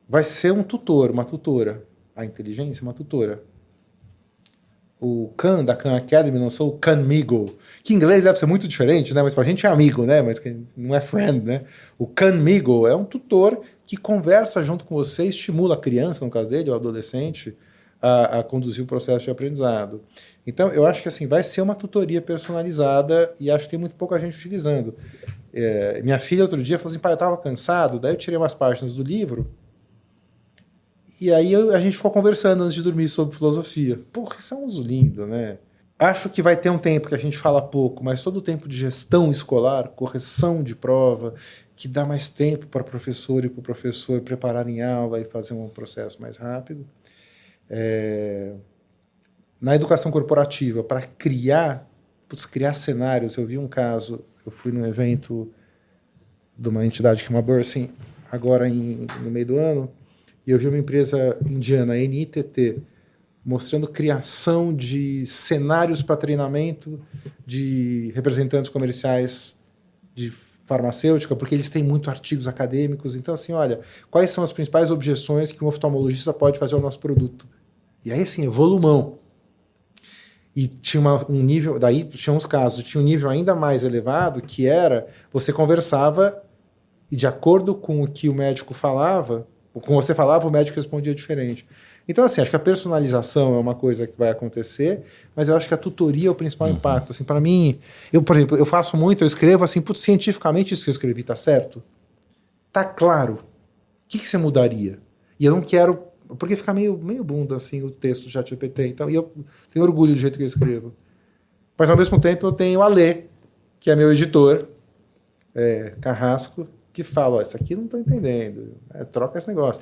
Vai ser um tutor, uma tutora. A inteligência é uma tutora. O Khan, da Khan Academy, lançou o Khanmigo, que em inglês deve ser muito diferente, né? Mas pra gente é amigo, né? Mas não é friend, né? O Khanmigo é um tutor que conversa junto com você, estimula a criança, no caso dele, o adolescente, a conduzir o processo de aprendizado. Então, eu acho que assim, vai ser uma tutoria personalizada e acho que tem muito pouca gente utilizando. Minha filha outro dia falou assim, pai, eu estava cansado, daí eu tirei umas páginas do livro e aí a gente ficou conversando antes de dormir sobre filosofia. Porra, isso é um uso lindo, né? Acho que vai ter um tempo que a gente fala pouco, mas todo o tempo de gestão escolar, correção de prova, que dá mais tempo para professor e para o professor prepararem aula e fazer um processo mais rápido. Na educação corporativa, para criar cenários. Eu vi um caso, eu fui num evento de uma entidade que chama Bursing, agora no meio do ano, e eu vi uma empresa indiana, NITT, mostrando criação de cenários para treinamento de representantes comerciais de farmacêutica, porque eles têm muito artigos acadêmicos. Então, assim, olha, quais são as principais objeções que um oftalmologista pode fazer ao nosso produto? E aí, assim, volumão. E tinha um nível, daí tinha uns casos, tinha um nível ainda mais elevado, que era, você conversava e de acordo com o que o médico falava, ou com você falava, o médico respondia diferente. Então, assim, acho que a personalização é uma coisa que vai acontecer, mas eu acho que a tutoria é o principal impacto. Assim, para mim, por exemplo, eu faço muito, eu escrevo assim, cientificamente isso que eu escrevi tá certo? Tá claro. O que você mudaria? E eu não quero... Porque fica meio bunda, assim, o texto do ChatGPT. Então, e eu tenho orgulho do jeito que eu escrevo. Mas, ao mesmo tempo, eu tenho a Lê, que é meu editor, Carrasco, que fala, ó, isso aqui eu não estou entendendo, troca esse negócio.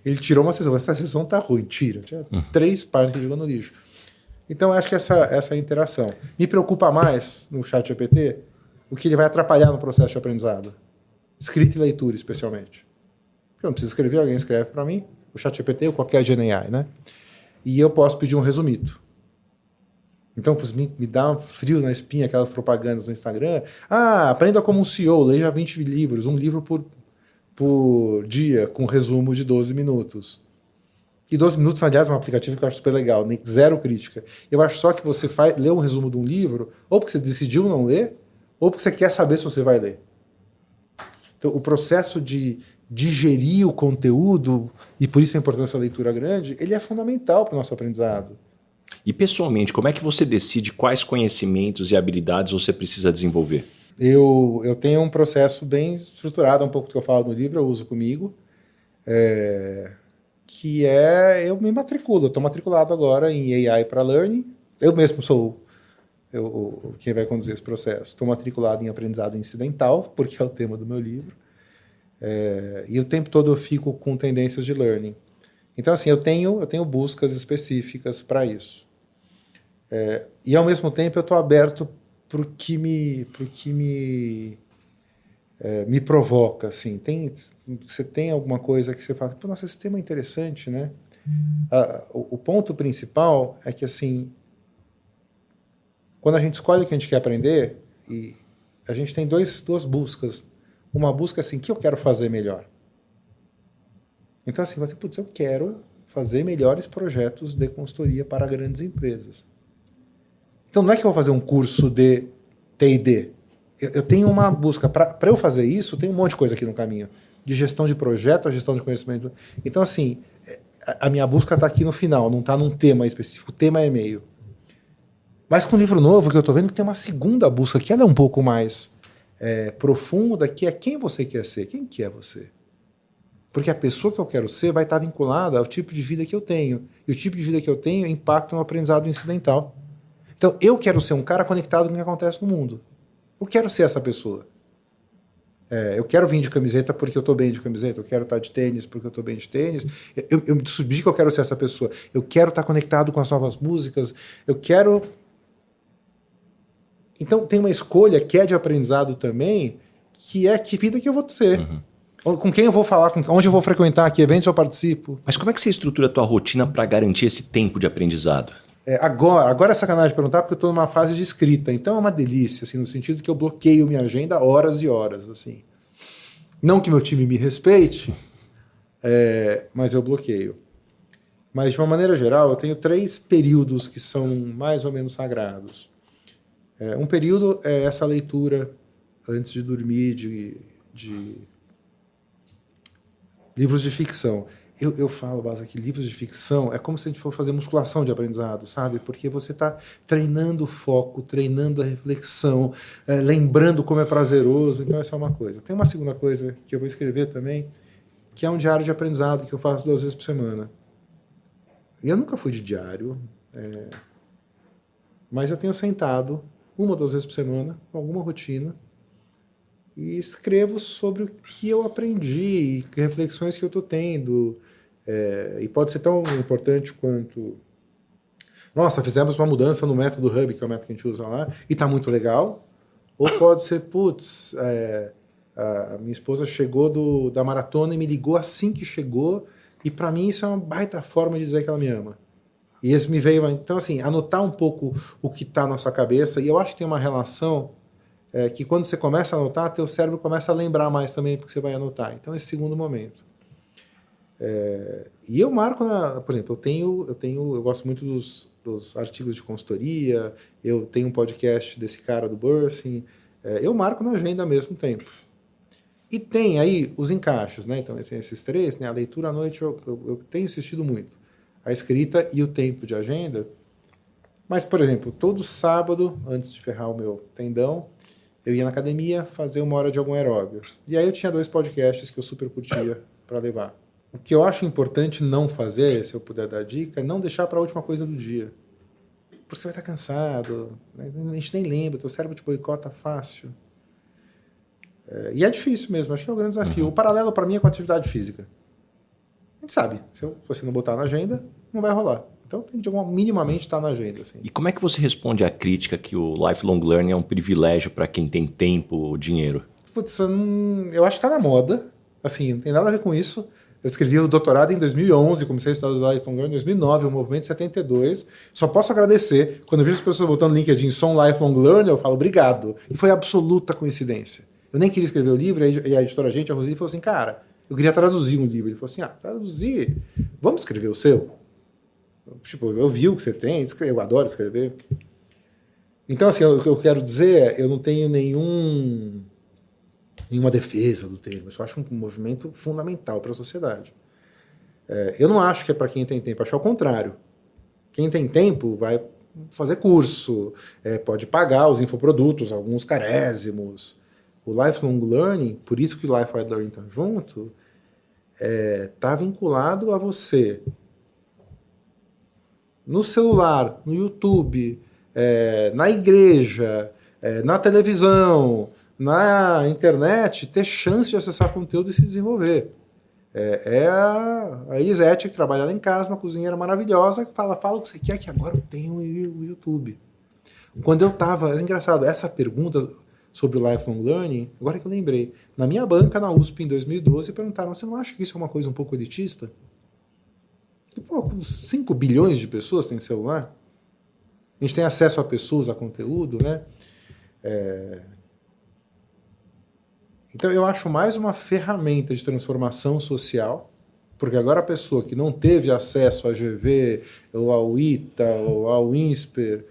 Ele tirou uma sessão, essa sessão está ruim, tira. Tinha 3 páginas que ele jogou no lixo. Então, eu acho que essa interação. Me preocupa mais no ChatGPT o que ele vai atrapalhar no processo de aprendizado. Escrita e leitura, especialmente. Eu não preciso escrever, alguém escreve para mim, o ChatGPT ou qualquer GenAI, né? E eu posso pedir um resumito. Então, me dá um frio na espinha aquelas propagandas no Instagram. Aprenda como um CEO, leia 20 livros, um livro por dia, com resumo de 12 minutos. E 12 minutos, aliás, é um aplicativo que eu acho super legal, zero crítica. Eu acho só que você lê um resumo de um livro, ou porque você decidiu não ler, ou porque você quer saber se você vai ler. Então, o processo de digerir o conteúdo, e por isso a importância da leitura grande, ele é fundamental para o nosso aprendizado. E pessoalmente, como é que você decide quais conhecimentos e habilidades você precisa desenvolver? Eu tenho um processo bem estruturado, um pouco do que eu falo no livro, eu uso comigo, eu me matriculo. Eu estou matriculado agora em AI para Learning. Eu mesmo sou quem vai conduzir esse processo. Estou matriculado em aprendizado incidental, porque é o tema do meu livro. E o tempo todo eu fico com tendências de learning. Então, assim, eu tenho buscas específicas para isso. E, ao mesmo tempo, eu estou aberto para o que me provoca. Assim. Você tem alguma coisa que você fala, pô, nossa, esse tema é interessante, né? O ponto principal é que, assim, quando a gente escolhe o que a gente quer aprender, e a gente tem duas buscas. Uma busca assim, o que eu quero fazer melhor? Então, assim, você, putz, eu quero fazer melhores projetos de consultoria para grandes empresas. Então, não é que eu vou fazer um curso de T&D. Eu tenho uma busca. Para eu fazer isso, tem um monte de coisa aqui no caminho. De gestão de projeto, a gestão de conhecimento. Então, assim, a minha busca está aqui no final, não está num tema específico. O tema é meio. Mas com o livro novo, que eu estou vendo, tem uma segunda busca, que ela é um pouco mais profunda, que é quem você quer ser. Quem que é você? Porque a pessoa que eu quero ser vai estar vinculada ao tipo de vida que eu tenho. E o tipo de vida que eu tenho impacta no aprendizado incidental. Então, eu quero ser um cara conectado com o que acontece no mundo. Eu quero ser essa pessoa. Eu quero vir de camiseta porque eu estou bem de camiseta. Eu quero estar de tênis porque eu estou bem de tênis. Eu me submeti que eu quero ser essa pessoa. Eu quero estar conectado com as novas músicas. Eu quero... Então, tem uma escolha que é de aprendizado também, que é que vida que eu vou ter. Uhum. Com quem eu vou falar, onde eu vou frequentar, que eventos eu participo. Mas como é que você estrutura a tua rotina para garantir esse tempo de aprendizado? Agora é sacanagem perguntar, porque eu estou numa fase de escrita. Então é uma delícia, assim, no sentido que eu bloqueio minha agenda horas e horas. Assim. Não que meu time me respeite, mas eu bloqueio. Mas, de uma maneira geral, eu tenho 3 períodos que são mais ou menos sagrados. Um período é essa leitura antes de dormir de livros de ficção. Eu falo, Basa, que livros de ficção é como se a gente for fazer musculação de aprendizado, sabe? Porque você está treinando o foco, treinando a reflexão, lembrando como é prazeroso. Então, essa é uma coisa. Tem uma segunda coisa que eu vou escrever também, que é um diário de aprendizado que eu faço 2 vezes por semana. E eu nunca fui de diário, mas eu tenho sentado 1 ou 2 vezes por semana, com alguma rotina, e escrevo sobre o que eu aprendi, que reflexões que eu estou tendo. E pode ser tão importante quanto... Nossa, fizemos uma mudança no método Hub, que é o método que a gente usa lá, e está muito legal. Ou pode ser, putz, a minha esposa chegou da maratona e me ligou assim que chegou, e para mim isso é uma baita forma de dizer que ela me ama. E esse me veio... Então, assim, anotar um pouco o que está na sua cabeça, e eu acho que tem uma relação que quando você começa a anotar, teu cérebro começa a lembrar mais também, porque você vai anotar. Então, esse segundo momento. E eu marco, por exemplo, eu gosto muito dos artigos de consultoria, eu tenho um podcast desse cara do Bursing, eu marco na agenda ao mesmo tempo. E tem aí os encaixes, né? Então, tem esses 3, né? A leitura à noite eu tenho insistido muito. A escrita e o tempo de agenda. Mas, por exemplo, todo sábado, antes de ferrar o meu tendão, eu ia na academia fazer 1 hora de algum aeróbio. E aí eu tinha 2 podcasts que eu super curtia para levar. O que eu acho importante não fazer, se eu puder dar dica, é não deixar para a última coisa do dia. Porque você vai estar cansado, né? A gente nem lembra, teu cérebro te boicota fácil. E é difícil mesmo, acho que é o grande desafio. O paralelo para mim é com a atividade física. A gente sabe, se você não botar na agenda, não vai rolar. Então tem de minimamente estar na agenda. Assim. E como é que você responde à crítica que o lifelong learning é um privilégio para quem tem tempo ou dinheiro? Putz, eu acho que está na moda. Assim, não tem nada a ver com isso. Eu escrevi o doutorado em 2011, comecei a estudar o lifelong learning em 2009, o movimento de 72. Só posso agradecer. Quando eu vejo as pessoas botando no LinkedIn sou um lifelong learner, eu falo obrigado. E foi absoluta coincidência. Eu nem queria escrever o livro, e a editora a Roseli, falou assim, cara, eu queria traduzir um livro. Ele falou assim, traduzir? Vamos escrever o seu? Tipo, eu vi o que você tem, eu adoro escrever. Então, assim, o que eu quero dizer é, eu não tenho nenhuma defesa do termo. Eu acho um movimento fundamental para a sociedade. Eu não acho que é para quem tem tempo, acho ao contrário. Quem tem tempo vai fazer curso, pode pagar os infoprodutos, alguns carésimos. O lifelong learning, por isso que o lifelong learning está junto, está vinculado a você no celular, no YouTube, na igreja, na televisão, na internet, ter chance de acessar conteúdo e se desenvolver. A Elisete, que trabalha lá em casa, uma cozinheira maravilhosa, que fala o que você quer, que agora eu tenho o YouTube. Quando eu estava... É engraçado, essa pergunta sobre o lifelong learning, agora que eu lembrei, na minha banca, na USP, em 2012, perguntaram, você não acha que isso é uma coisa um pouco elitista? Pô, 5 bilhões de pessoas têm celular. A gente tem acesso a pessoas, a conteúdo, né? Então, eu acho mais uma ferramenta de transformação social, porque agora a pessoa que não teve acesso à GV, ou ao ITA, ou ao INSPER,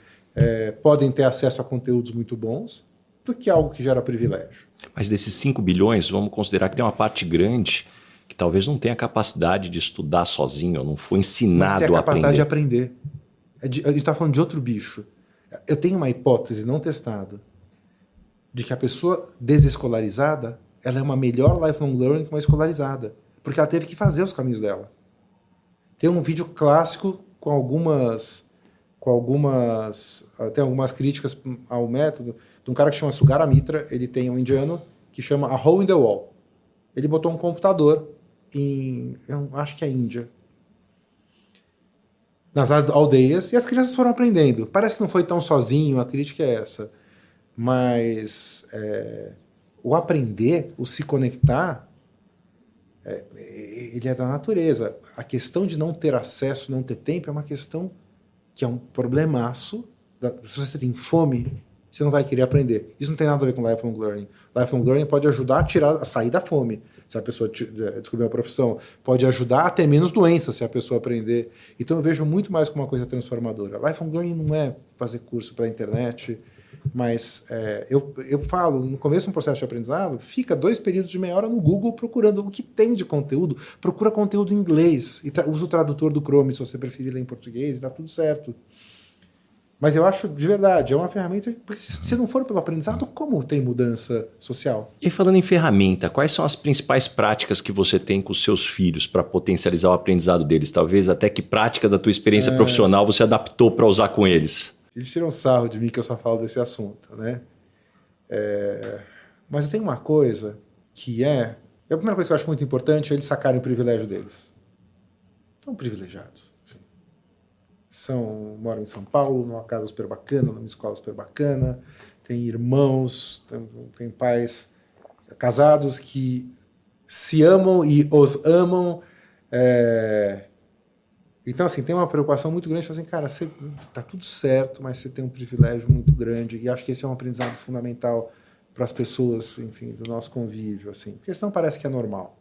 podem ter acesso a conteúdos muito bons, do que algo que gera privilégio. Mas desses 5 bilhões, vamos considerar que tem uma parte grande que talvez não tenha capacidade de estudar sozinho, não foi ensinado a aprender. Mas tem a capacidade de aprender. A gente está falando de outro bicho. Eu tenho uma hipótese não testada de que a pessoa desescolarizada ela é uma melhor lifelong learning que uma escolarizada, porque ela teve que fazer os caminhos dela. Tem um vídeo clássico com tem algumas críticas ao método de um cara que chama Sugara Mitra. Ele tem um indiano que chama A Hole in the Wall. Ele botou um computador eu acho que é Índia, nas aldeias, e as crianças foram aprendendo. Parece que não foi tão sozinho, a crítica é essa. Mas o aprender, o se conectar, ele é da natureza. A questão de não ter acesso, não ter tempo, é uma questão que é um problemaço. Se você tem fome, você não vai querer aprender. Isso não tem nada a ver com lifelong learning. Lifelong learning pode ajudar a sair da fome, se a pessoa descobrir uma profissão. Pode ajudar a ter menos doenças, se a pessoa aprender. Então eu vejo muito mais como uma coisa transformadora. Lifelong learning não é fazer curso pela internet, mas eu falo, no começo de um processo de aprendizado, fica 2 períodos de meia hora no Google procurando o que tem de conteúdo. Procura conteúdo em inglês. E usa o tradutor do Chrome, se você preferir ler em português, e dá tudo certo. Mas eu acho, de verdade, é uma ferramenta... Porque se não for pelo aprendizado, como tem mudança social? E falando em ferramenta, quais são as principais práticas que você tem com os seus filhos para potencializar o aprendizado deles? Talvez até que prática da tua experiência profissional você adaptou para usar com eles? Eles tiram sarro de mim que eu só falo desse assunto, né? Mas tem uma coisa que a primeira coisa que eu acho muito importante é eles sacarem o privilégio deles. Estão privilegiados. Moram em São Paulo, numa casa super bacana, numa escola super bacana, tem irmãos, tem pais casados que se amam e os amam. Então, assim, tem uma preocupação muito grande, assim, cara, você tá tudo certo, mas você tem um privilégio muito grande, e acho que esse é um aprendizado fundamental para as pessoas, enfim, do nosso convívio, assim, porque senão parece que é normal.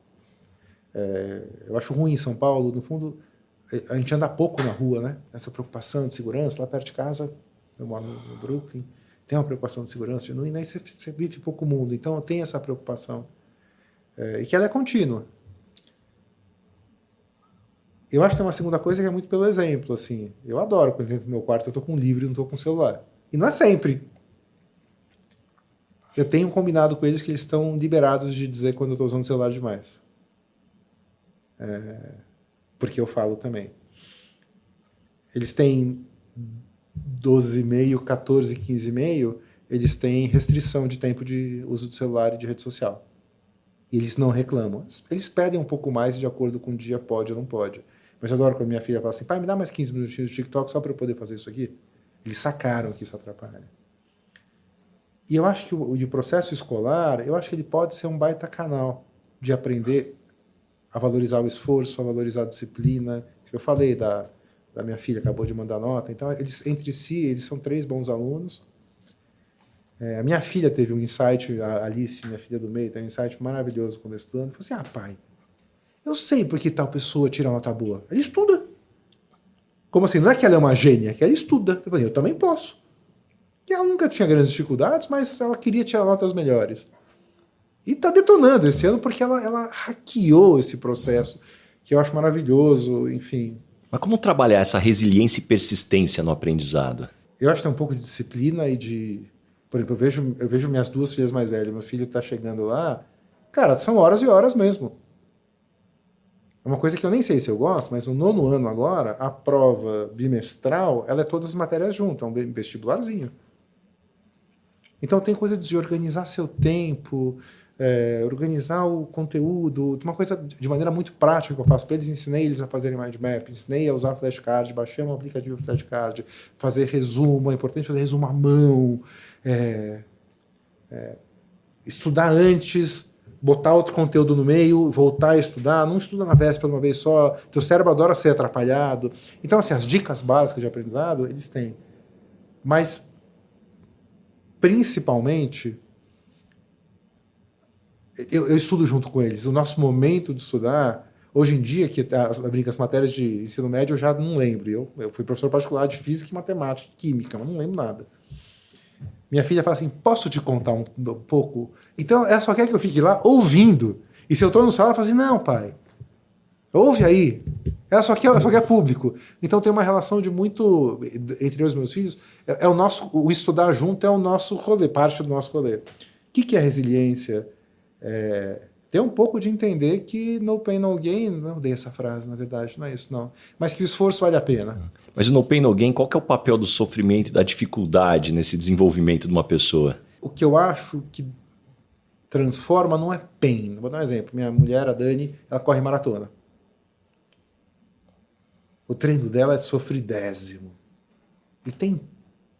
Eu acho ruim em São Paulo, no fundo, a gente anda pouco na rua, né? Essa preocupação de segurança, lá perto de casa, eu moro no Brooklyn, tem uma preocupação de segurança, e aí você vive pouco mundo, então tem essa preocupação, e que ela é contínua. Eu acho que tem uma segunda coisa que é muito pelo exemplo, assim. Eu adoro quando eu entro no meu quarto, eu estou com um livro e não estou com um celular. E não é sempre. Eu tenho combinado com eles que eles estão liberados de dizer quando eu estou usando o celular demais. Porque eu falo também. Eles têm 12,5, 14, 15,5. eles têm restrição de tempo de uso do celular e de rede social. E eles não reclamam. Eles pedem um pouco mais de acordo com o dia pode ou não pode. Mas eu adoro quando minha filha fala assim, pai, me dá mais 15 minutinhos de TikTok só para eu poder fazer isso aqui. Eles sacaram que isso atrapalha. E eu acho que o processo escolar, eu acho que ele pode ser um baita canal de aprender a valorizar o esforço, a valorizar a disciplina. Eu falei da minha filha, acabou de mandar nota. Então, eles entre si, eles são 3 bons alunos. A minha filha teve um insight, a Alice, minha filha do meio, teve um insight maravilhoso no começo do ano. Falei assim, pai, eu sei por que tal pessoa tira nota boa. Ela estuda. Como assim? Não é que ela é uma gênia, é que ela estuda. Eu falei, eu também posso. E ela nunca tinha grandes dificuldades, mas ela queria tirar notas melhores. E está detonando esse ano porque ela hackeou esse processo, que eu acho maravilhoso, enfim. Mas como trabalhar essa resiliência e persistência no aprendizado? Eu acho que tem um pouco de disciplina e de... Por exemplo, eu vejo minhas 2 filhas mais velhas, meu filho está chegando lá, cara, são horas e horas mesmo. É uma coisa que eu nem sei se eu gosto, mas no 9º ano agora, a prova bimestral, ela é todas as matérias junto, é um vestibularzinho. Então tem coisa de organizar seu tempo, organizar o conteúdo, uma coisa de maneira muito prática que eu faço para eles, ensinei eles a fazerem mind map, ensinei a usar flashcard, baixei um aplicativo flashcard, fazer resumo, é importante fazer resumo à mão, estudar antes, botar outro conteúdo no meio, voltar a estudar, não estuda na véspera uma vez só, teu cérebro adora ser atrapalhado. Então, assim, as dicas básicas de aprendizado, eles têm. Mas, principalmente, eu estudo junto com eles. O nosso momento de estudar, hoje em dia, que as matérias de ensino médio eu já não lembro. Eu fui professor particular de física e matemática e química, mas não lembro nada. Minha filha fala assim, posso te contar um pouco? Então, ela só quer que eu fique lá ouvindo. E se eu estou no salão, ela fala assim, não, pai, ouve aí. Ela só quer público. Então, tem uma relação de muito... Entre eu e os meus filhos, o estudar junto é o nosso rolê, parte do nosso rolê. O que é resiliência? Tem um pouco de entender que no pain, no gain, não dei essa frase, na verdade, não é isso, não. Mas que o esforço vale a pena. Mas no pain, no gain, qual que é o papel do sofrimento e da dificuldade nesse desenvolvimento de uma pessoa? O que eu acho que transforma não é pain. Vou dar um exemplo. Minha mulher, a Dani, ela corre maratona. O treino dela é sofridésimo. E tem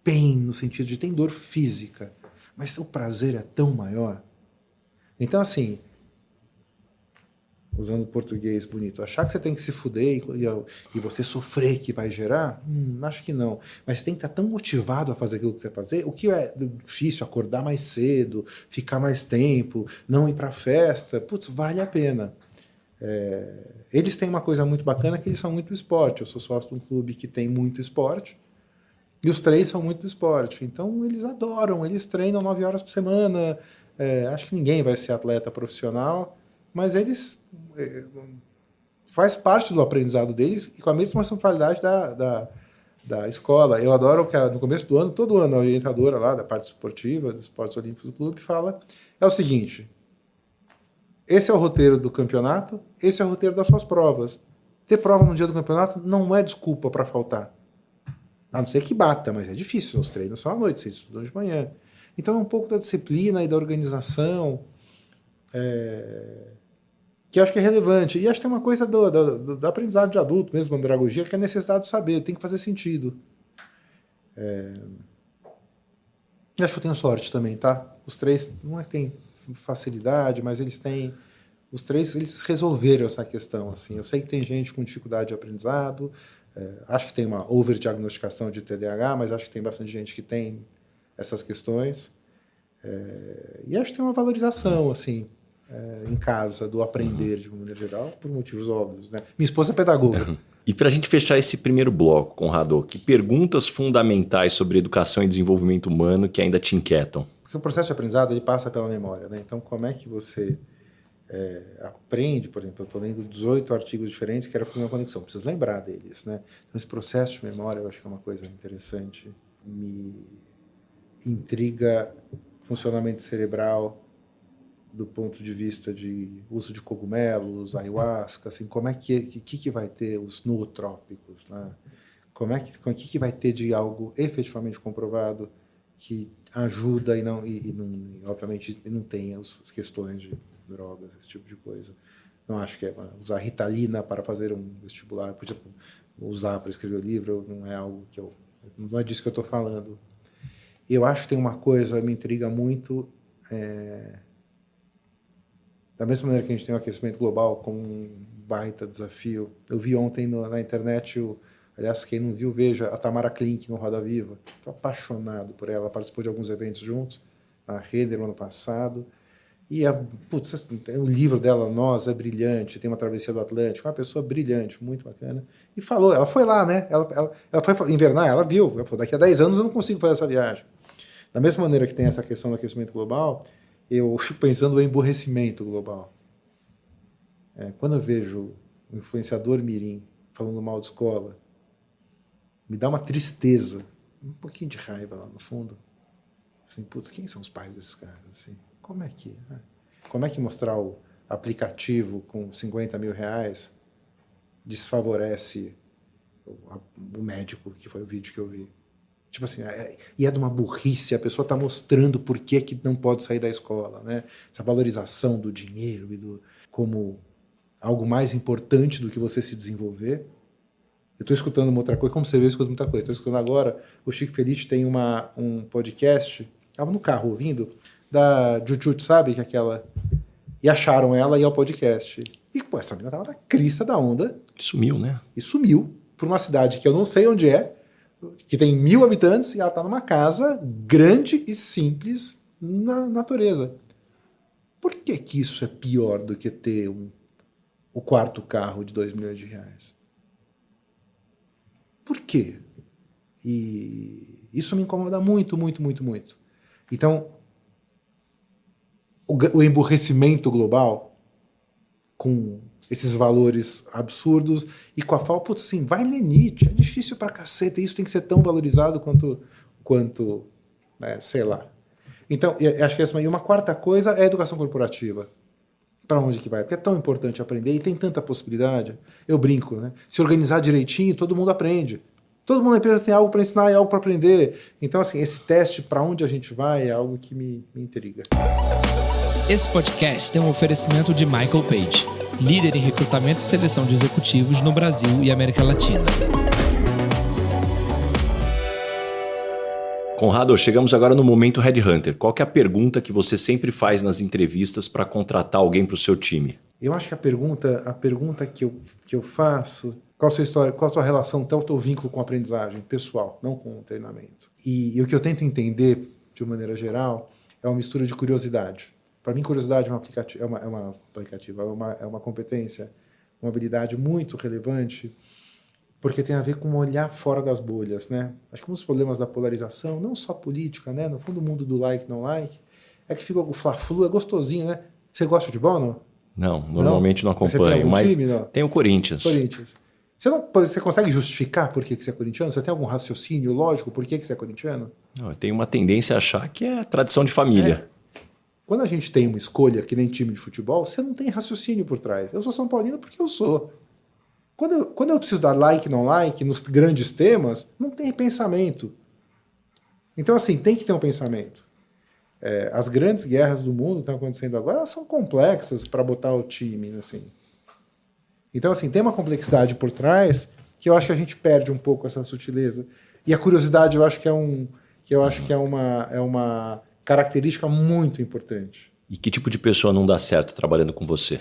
pain no sentido de tem dor física. Mas o prazer é tão maior. Então, assim, usando português bonito, achar que você tem que se fuder e você sofrer que vai gerar, acho que não. Mas você tem que estar tão motivado a fazer aquilo que você vai fazer. O que é difícil, acordar mais cedo, ficar mais tempo, não ir para a festa, putz, vale a pena. Eles têm uma coisa muito bacana que eles são muito esporte. Eu sou sócio de um clube que tem muito esporte e os 3 são muito esporte. Então, eles adoram, eles treinam 9 horas por semana. Acho que ninguém vai ser atleta profissional, mas eles faz parte do aprendizado deles e com a mesma responsabilidade da escola. Eu adoro que no começo do ano, todo ano, a orientadora lá da parte esportiva, dos esportes olímpicos do clube, fala, é o seguinte, esse é o roteiro do campeonato, esse é o roteiro das suas provas. Ter prova no dia do campeonato não é desculpa para faltar. A não ser que bata, mas é difícil, os treinos são à noite, vocês estudam de manhã. Então é um pouco da disciplina e da organização que eu acho que é relevante. E acho que tem uma coisa do aprendizado de adulto mesmo, andragogia, que é a necessidade de saber, tem que fazer sentido. E acho que eu tenho sorte também, tá? Os 3 não é que tem facilidade, mas eles têm... Os 3, eles resolveram essa questão. Assim. Eu sei que tem gente com dificuldade de aprendizado, acho que tem uma overdiagnosticação de TDAH, mas acho que tem bastante gente que tem essas questões. E acho que tem uma valorização, assim, em casa, do aprender, de uma maneira geral, por motivos óbvios. Né? Minha esposa é pedagoga. E para a gente fechar esse primeiro bloco, Conrado, que perguntas fundamentais sobre educação e desenvolvimento humano que ainda te inquietam? Porque o processo de aprendizado ele passa pela memória. Né? Então, como é que você aprende? Por exemplo, eu estou lendo 18 artigos diferentes, quero fazer uma conexão, preciso lembrar deles. Né? Então, esse processo de memória eu acho que é uma coisa interessante. Me intriga funcionamento cerebral do ponto de vista de uso de cogumelos, ayahuasca, assim, como é que vai ter os nootrópicos, né? O que vai ter de algo efetivamente comprovado que ajuda e obviamente não tem as questões de drogas, esse tipo de coisa. Não acho que usar Ritalina para fazer um vestibular, por exemplo, usar para escrever o livro, não é algo que não é disso que eu estou falando. Eu acho que tem uma coisa que me intriga muito, da mesma maneira que a gente tem o aquecimento global como um baita desafio. Eu vi ontem na internet, aliás, quem não viu, veja, a Tamara Klink no Roda Viva. Estou apaixonado por ela, participou de alguns eventos juntos, na Rede no ano passado. E o livro dela, Nós, é brilhante, tem uma travessia do Atlântico, uma pessoa brilhante, muito bacana. E falou, ela foi lá, né? Ela foi invernar, ela viu, ela falou, daqui a 10 anos eu não consigo fazer essa viagem. Da mesma maneira que tem essa questão do aquecimento global, eu fico pensando no emburrecimento global. Quando eu vejo um influenciador mirim falando mal de escola, me dá uma tristeza, um pouquinho de raiva lá no fundo. Assim, putz, quem são os pais desses caras? Assim, como é que mostrar o aplicativo com 50 mil reais desfavorece o médico, que foi o vídeo que eu vi? Tipo assim, e é de uma burrice, a pessoa está mostrando por que não pode sair da escola, né? Essa valorização do dinheiro como algo mais importante do que você se desenvolver. Eu estou escutando uma outra coisa, como você vê, eu escuto muita coisa. Estou escutando agora, o Chico Felice tem um podcast, estava no carro ouvindo, da Jujutsu, sabe? Que é aquela... E acharam ela e ao podcast. E, essa menina estava na crista da onda. Sumiu, né? E sumiu por uma cidade que eu não sei onde é, que tem 1.000 habitantes, e ela está numa casa grande e simples na natureza. Por que isso é pior do que ter o quarto carro de R$2 milhões? Por quê? E isso me incomoda muito, muito, muito, muito. Então, o emburrecimento global, com esses valores absurdos, e com a falta, putz, assim, vai ler Nietzsche, é difícil pra caceta, isso tem que ser tão valorizado quanto sei lá. Então, acho que e uma quarta coisa é a educação corporativa. Para onde que vai? Porque é tão importante aprender e tem tanta possibilidade. Eu brinco, né? Se organizar direitinho, todo mundo aprende. Todo mundo na empresa tem algo para ensinar e algo para aprender. Então, assim, esse teste para onde a gente vai é algo que me intriga. Esse podcast tem um oferecimento de Michael Page, líder em recrutamento e seleção de executivos no Brasil e América Latina. Conrado, chegamos agora no momento Headhunter. Qual que é a pergunta que você sempre faz nas entrevistas para contratar alguém para o seu time? Eu acho que a pergunta que eu faço, qual a sua história, qual a tua relação, qual o teu vínculo com a aprendizagem pessoal, não com o treinamento. E o que eu tento entender, de uma maneira geral, é uma mistura de curiosidade. Para mim, curiosidade é uma competência, uma habilidade muito relevante, porque tem a ver com olhar fora das bolhas, né? Acho que um dos problemas da polarização, não só política, né? No fundo, o mundo do like, não like, é que fica o fla-flu, é gostosinho, né? Você gosta de futebol, não? Não, normalmente não acompanho, mas tem o Corinthians. Você consegue justificar por que você é corintiano? Você tem algum raciocínio lógico por que você é corintiano? Não, eu tenho uma tendência a achar que é tradição de família. Quando a gente tem uma escolha que nem time de futebol, você não tem raciocínio por trás. Eu sou São Paulino porque eu sou. Quando eu preciso dar like, não like, nos grandes temas, não tem pensamento. Então, assim, tem que ter um pensamento. As grandes guerras do mundo que estão acontecendo agora, elas são complexas para botar o time, assim. Então, assim, tem uma complexidade por trás que eu acho que a gente perde um pouco essa sutileza. E a curiosidade, eu acho que é uma característica muito importante. E que tipo de pessoa não dá certo trabalhando com você?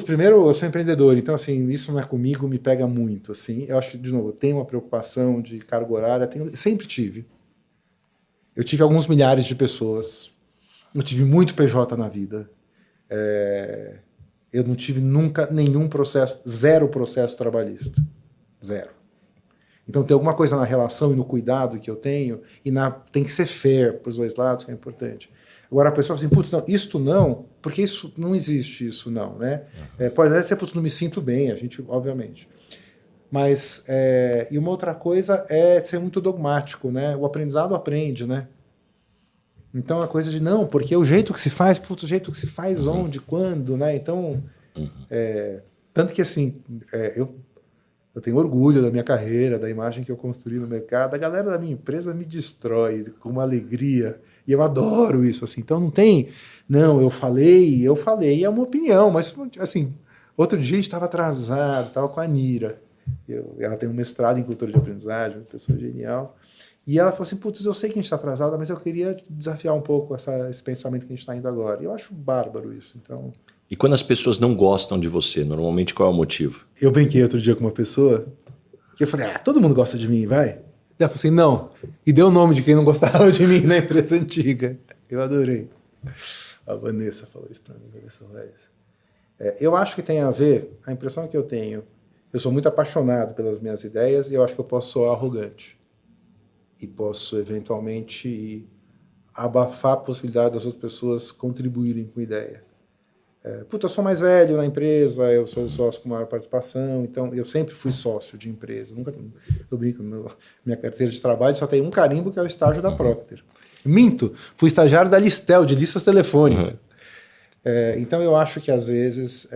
Primeiro, eu sou empreendedor, então, assim, isso não é comigo, me pega muito, assim. Eu acho que, de novo, eu tenho uma preocupação de carga horária, sempre tive. Eu tive alguns milhares de pessoas, eu tive muito PJ na vida, eu não tive nunca zero processo trabalhista, zero. Então tem alguma coisa na relação e no cuidado que eu tenho, tem que ser fair para os dois lados, que é importante. Agora a pessoa fala assim, putz, não, isto não, porque isso não existe, isso não, né? Pode ser, putz, não me sinto bem, a gente, obviamente. Mas, e uma outra coisa é ser muito dogmático, né? O aprendizado aprende, né? Então a coisa de não, porque o jeito que se faz, putz, o jeito que se faz onde, quando, né? Então, tanto que assim, Eu tenho orgulho da minha carreira, da imagem que eu construí no mercado. A galera da minha empresa me destrói com uma alegria. E eu adoro isso, assim. Então não tem... Não, eu falei, é uma opinião. Mas, assim, outro dia a gente estava atrasado, estava com a Nira. Ela tem um mestrado em cultura de aprendizagem, uma pessoa genial. E ela falou assim, putz, eu sei que a gente está atrasada, mas eu queria desafiar um pouco esse pensamento que a gente está indo agora. E eu acho bárbaro isso, então... E quando as pessoas não gostam de você, normalmente qual é o motivo? Eu brinquei outro dia com uma pessoa, que eu falei, todo mundo gosta de mim, vai? Ela falou assim, não. E deu o nome de quem não gostava de mim na empresa antiga. Eu adorei. A Vanessa falou isso para mim, Vanessa Reis. Eu acho que tem a ver, a impressão que eu tenho, eu sou muito apaixonado pelas minhas ideias e eu acho que eu posso soar arrogante. E posso, eventualmente, abafar a possibilidade das outras pessoas contribuírem com a ideia. Eu sou mais velho na empresa, eu sou sócio com maior participação, então eu sempre fui sócio de empresa. Eu brinco, minha carteira de trabalho só tem um carimbo, que é o estágio da Procter. Minto, fui estagiário da Listel, de listas telefônicas. Então eu acho que às vezes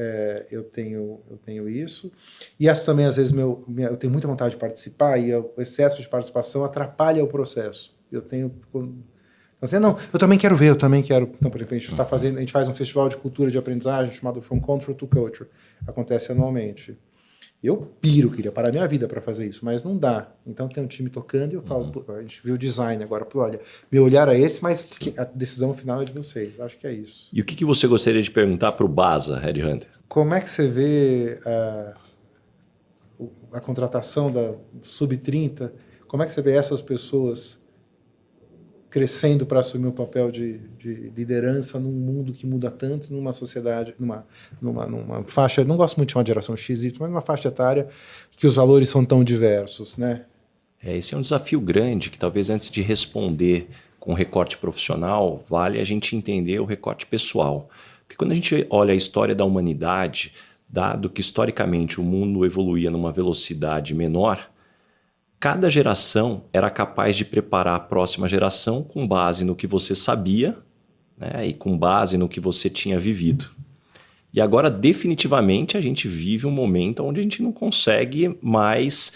eu tenho isso, e acho também às vezes eu tenho muita vontade de participar e o excesso de participação atrapalha o processo. Eu tenho... Assim, não, eu também quero ver, eu também quero... Então, por exemplo, a gente faz um festival de cultura de aprendizagem chamado From Control to Culture. Acontece anualmente. Eu queria parar minha vida para fazer isso, mas não dá. Então tem um time tocando e eu falo, a gente viu o design agora, olha, meu olhar é esse, mas a decisão final é de vocês. Acho que é isso. E o que você gostaria de perguntar para o Baza, Headhunter? Como é que você vê a contratação da Sub-30? Como é que você vê essas pessoas crescendo para assumir um papel de liderança num mundo que muda tanto, numa sociedade, numa faixa, não gosto muito de chamar de geração XY, mas numa faixa etária que os valores são tão diversos, né? Esse é um desafio grande que talvez antes de responder com recorte profissional, vale a gente entender o recorte pessoal. Porque quando a gente olha a história da humanidade, dado que historicamente o mundo evoluía numa velocidade menor, cada geração era capaz de preparar a próxima geração com base no que você sabia, né, e com base no que você tinha vivido. E agora, definitivamente, a gente vive um momento onde a gente não consegue mais...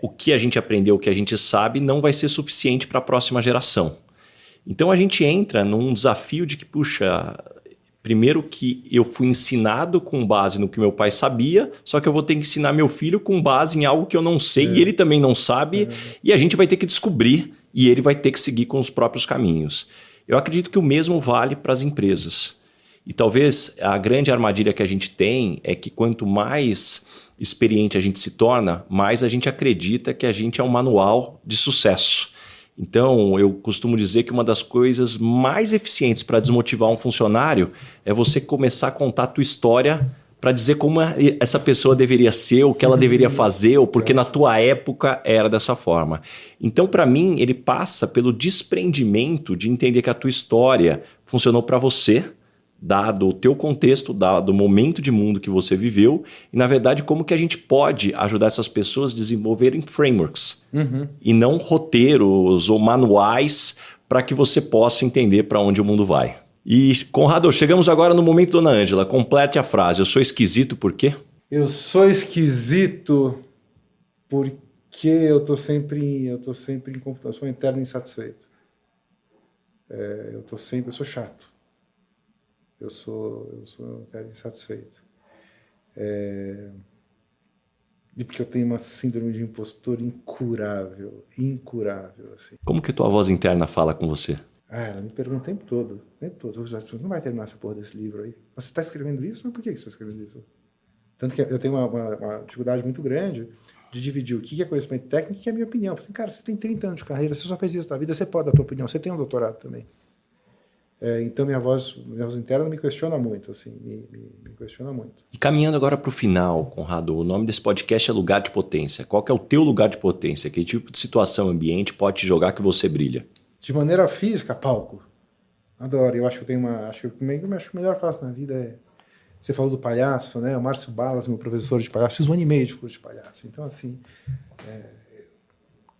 o que a gente aprendeu, o que a gente sabe, não vai ser suficiente para a próxima geração. Então, a gente entra num desafio de que, puxa... Primeiro que eu fui ensinado com base no que meu pai sabia, só que eu vou ter que ensinar meu filho com base em algo que eu não sei e ele também não sabe, e a gente vai ter que descobrir e ele vai ter que seguir com os próprios caminhos. Eu acredito que o mesmo vale para as empresas. E talvez a grande armadilha que a gente tem é que quanto mais experiente a gente se torna, mais a gente acredita que a gente é um manual de sucesso. Então, eu costumo dizer que uma das coisas mais eficientes para desmotivar um funcionário é você começar a contar a tua história para dizer como essa pessoa deveria ser, o que ela deveria fazer, ou porque na tua época era dessa forma. Então, para mim, ele passa pelo desprendimento de entender que a tua história funcionou para você, dado o teu contexto, dado o momento de mundo que você viveu, e, na verdade, como que a gente pode ajudar essas pessoas a desenvolverem frameworks, e não roteiros ou manuais para que você possa entender para onde o mundo vai. E, Conrado, chegamos agora no momento, dona Ângela, complete a frase. Eu sou esquisito por quê? Eu sou esquisito porque eu tô sempre em computação interna insatisfeito. Eu sou chato. Eu sou insatisfeito. E porque eu tenho uma síndrome de impostor incurável. Assim. Como que a tua voz interna fala com você? Ela me pergunta o tempo todo. Você não vai terminar essa porra desse livro aí. Mas você está escrevendo isso? Mas por que você está escrevendo isso? Tanto que eu tenho uma dificuldade muito grande de dividir o que é conhecimento técnico e o que é a minha opinião. Eu falei, cara, você tem 30 anos de carreira, você só fez isso na vida, você pode dar a tua opinião, você tem um doutorado também. Então minha voz interna me questiona muito, assim, me questiona muito. E caminhando agora para o final, Conrado, o nome desse podcast é Lugar de Potência. Qual que é o teu lugar de potência? Que tipo de situação, ambiente pode te jogar que você brilha? De maneira física, palco. Adoro. Eu acho que eu tenho acho que o melhor faço na vida é... Você falou do palhaço, né? O Márcio Balas, meu professor de palhaço, fiz 1 ano e meio de curso de palhaço. Então, assim...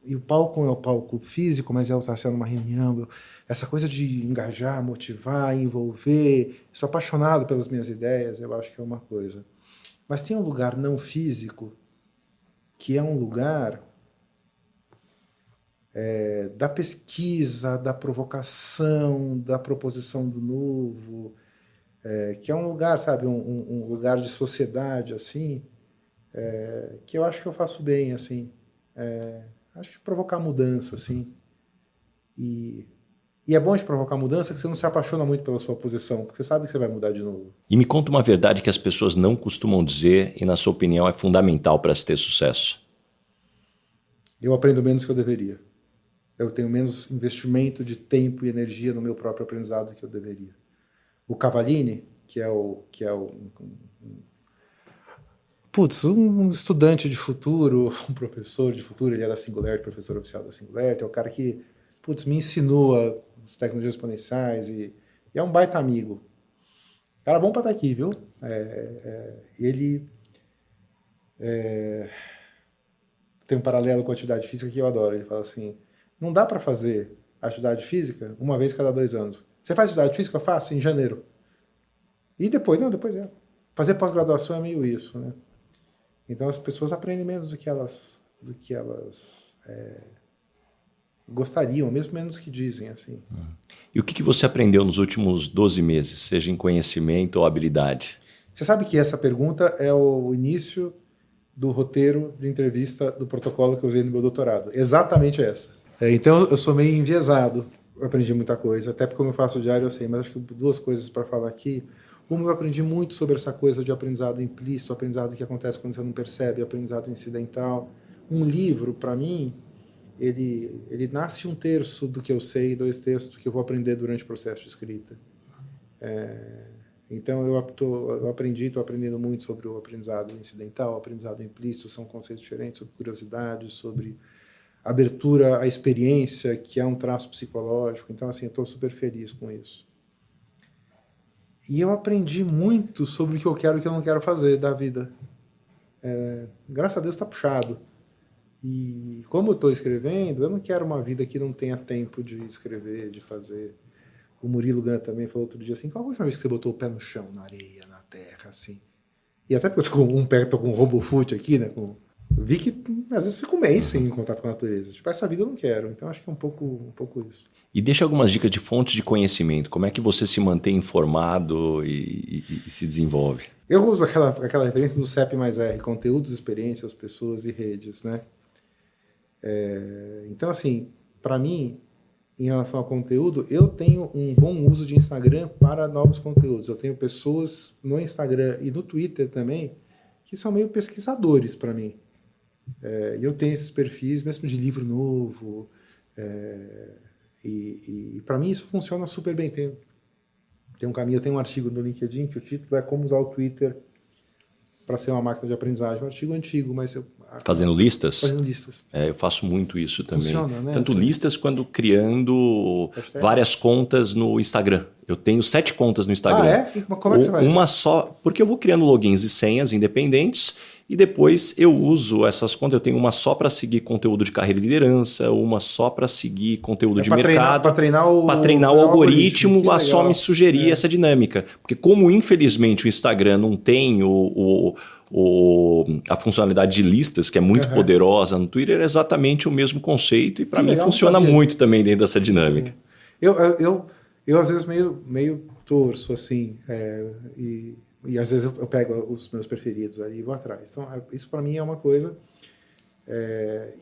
E o palco é o palco físico, mas estar sendo uma reunião. Essa coisa de engajar, motivar, envolver. Sou apaixonado pelas minhas ideias, eu acho que é uma coisa. Mas tem um lugar não físico que é um lugar da pesquisa, da provocação, da proposição do novo, que é um lugar, sabe, um lugar de sociedade, assim, que eu acho que eu faço bem, assim. Acho que provocar mudança, assim. E é bom de provocar mudança que você não se apaixona muito pela sua posição, porque você sabe que você vai mudar de novo. E me conta uma verdade que as pessoas não costumam dizer e, na sua opinião, é fundamental para se ter sucesso. Eu aprendo menos que eu deveria. Eu tenho menos investimento de tempo e energia no meu próprio aprendizado do que eu deveria. O Cavallini, que é um estudante de futuro, um professor de futuro, ele é da Singularity, professor oficial da Singularity, é o cara que, me ensinou as tecnologias exponenciais e é um baita amigo. Cara bom para estar aqui, viu? Ele tem um paralelo com a atividade física que eu adoro. Ele fala assim, não dá para fazer atividade física uma vez cada 2 anos. Você faz atividade física? Eu faço em janeiro. E depois? Não, depois é. Fazer pós-graduação é meio isso, né? Então as pessoas aprendem menos do que elas gostariam, mesmo menos do que dizem, assim. E o que você aprendeu nos últimos 12 meses, seja em conhecimento ou habilidade? Você sabe que essa pergunta é o início do roteiro de entrevista do protocolo que eu usei no meu doutorado. Exatamente essa. Então eu sou meio enviesado. Eu aprendi muita coisa, até porque como eu faço diário eu sei, mas acho que 2 coisas para falar aqui. Uma, eu aprendi muito sobre essa coisa de aprendizado implícito, aprendizado que acontece quando você não percebe, aprendizado incidental. Um livro, para mim, ele nasce 1/3 do que eu sei e 2/3 do que eu vou aprender durante o processo de escrita. Então eu estou aprendendo muito sobre o aprendizado incidental, o aprendizado implícito, são conceitos diferentes, sobre curiosidade, sobre abertura à experiência, que é um traço psicológico. Então, assim, eu estou super feliz com isso. E eu aprendi muito sobre o que eu quero e o que eu não quero fazer da vida. Graças a Deus está puxado. E como eu estou escrevendo, eu não quero uma vida que não tenha tempo de escrever, de fazer. O Murilo Gun também falou outro dia assim, qual a última vez que você botou o pé no chão, na areia, na terra, assim? E até porque eu tô com um RoboFoot aqui, né? Eu vi que às vezes fico um mês sem contato com a natureza. Tipo, essa vida eu não quero. Então acho que é um pouco isso. E deixa algumas dicas de fontes de conhecimento. Como é que você se mantém informado e se desenvolve? Eu uso aquela referência do CEP mais R, conteúdos, experiências, pessoas e redes, né? Então, assim, para mim, em relação ao conteúdo, eu tenho um bom uso de Instagram para novos conteúdos. Eu tenho pessoas no Instagram e no Twitter também que são meio pesquisadores para mim. E eu tenho esses perfis, mesmo de livro novo, e para mim isso funciona super bem. Tem um caminho, eu tenho um artigo no LinkedIn que o título é Como usar o Twitter para ser uma máquina de aprendizagem. Um artigo antigo, mas Fazendo listas? Fazendo listas. Eu faço muito isso também. Funciona, né? Tanto listas quanto criando várias contas no Instagram. Eu tenho 7 contas no Instagram. Ah, é? E como é que você faz? Uma só, porque eu vou criando logins e senhas independentes e depois eu uso essas contas. Eu tenho uma só para seguir conteúdo de carreira e liderança, uma só para seguir conteúdo de mercado. Para treinar o algoritmo a só me sugerir essa dinâmica. Porque como infelizmente o Instagram não tem a funcionalidade de listas, que é muito poderosa no Twitter, é exatamente o mesmo conceito e para mim funciona muito também dentro dessa dinâmica. Eu às vezes meio torço, assim, e às vezes eu pego os meus preferidos ali e vou atrás. Então, isso para mim é uma coisa.